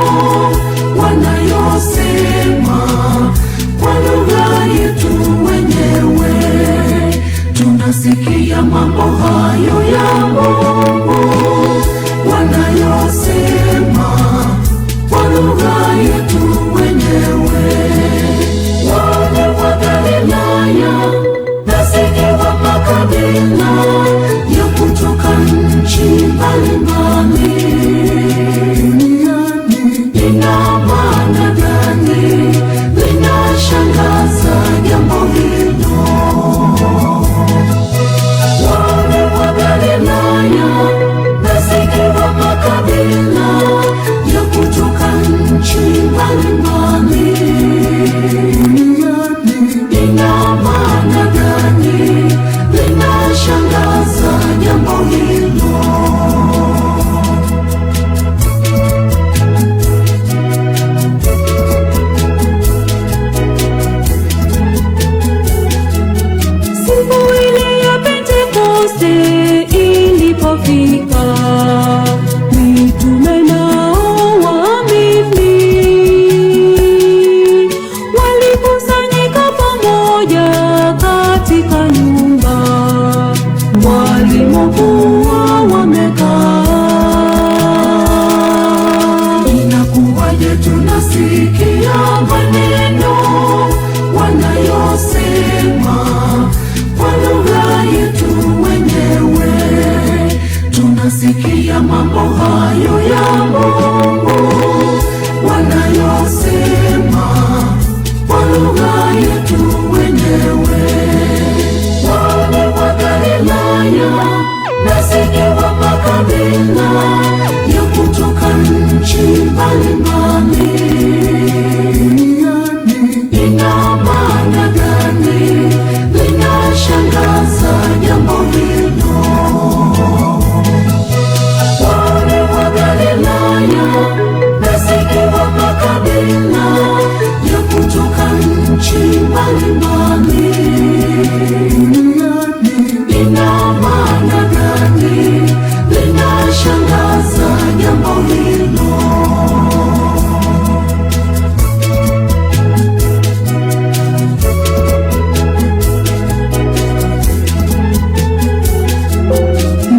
wanayosema kwa lugha yetu wenyewe. Tunasikia mambo hayo ya Mungu wanayosema kwa lugha yetu wenyewe. Wale wa Galilaya nasikia wa makabila ya kutoka nchi mbalimbali. Ina maana gani? Linashangaza jambo hilo. Wale wa Galilaya nasikia wa makabila ya kutoka nchi mbalimbali. Ina maana gani? Linashangaza jambo hilo. Siku ile ya Pentekoste ilipofika, mitume nao waamini walikusanyika pamoja katika nyumba walimokuwa wamekaa. Inakuwaje tunasikia maneno wanayosema kwa lugha yetu wenyewe? Tunasikia mambo hayo ya Mungu wanayosema kwa lugha yetu wenyewe. Wale wa Galilaya nasikia wa makabila ya kutoka nchi mbalimbali. Ina maana gani? Linashangaza jambo hilo. Wale wa Galilaya nasikia wa makabila ya kutoka nchi mbalimbali. Ina maana gani? Linashangaza jambo hilo.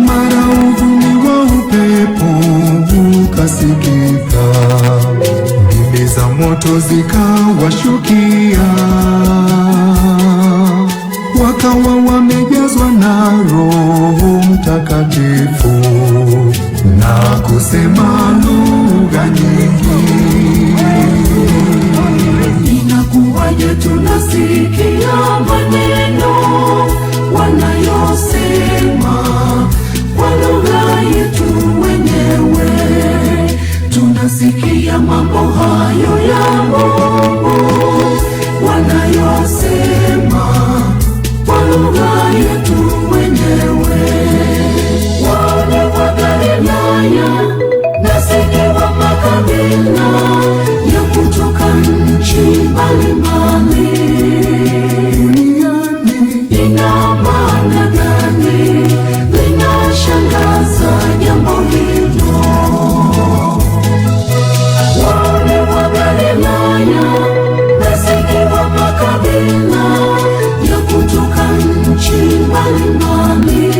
Mara uvumi wa upepo ukasikika, ndimi za moto zikawashukia, wakawa wamejazwa na Roho Mtakatifu na kusema lugha nyingi. Inakuwaje tunasikia maneno wanayosema kwa lugha yetu wenyewe? Tunasikia mambo hayo ya Mungu wanayosema kwa lugha yetu wenyewe. Wale wa Galilaya nasikia wa makabila ya kutoka nchi mbalimbali. Ina maana gani? Linashangaza jambo hilo. Wale wa Galilaya nasikia wa makabila ya kutoka nchi mbalimbali.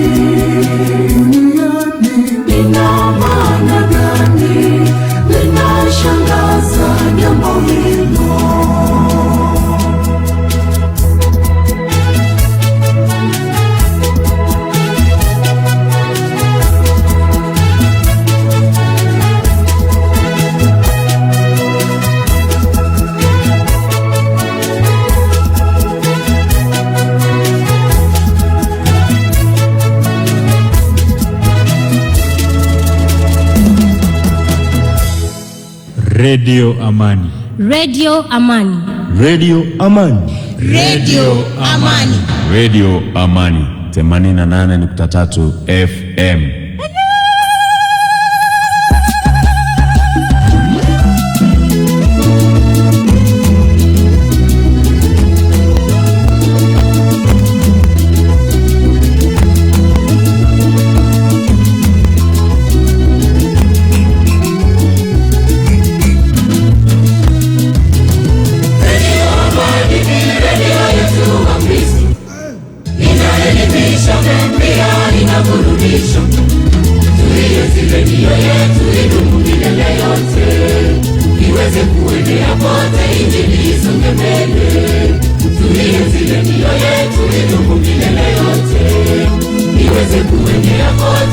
Ina maana gani? Linashangaza jambo hilo. Radio Amani. Radio Amani. Radio Amani. Radio Amani. Radio Amani 88.3 FM. kuenea kote, injili isonge mbele. Tuienzi redio yetu idumu milele yote, iweze kuenea kote.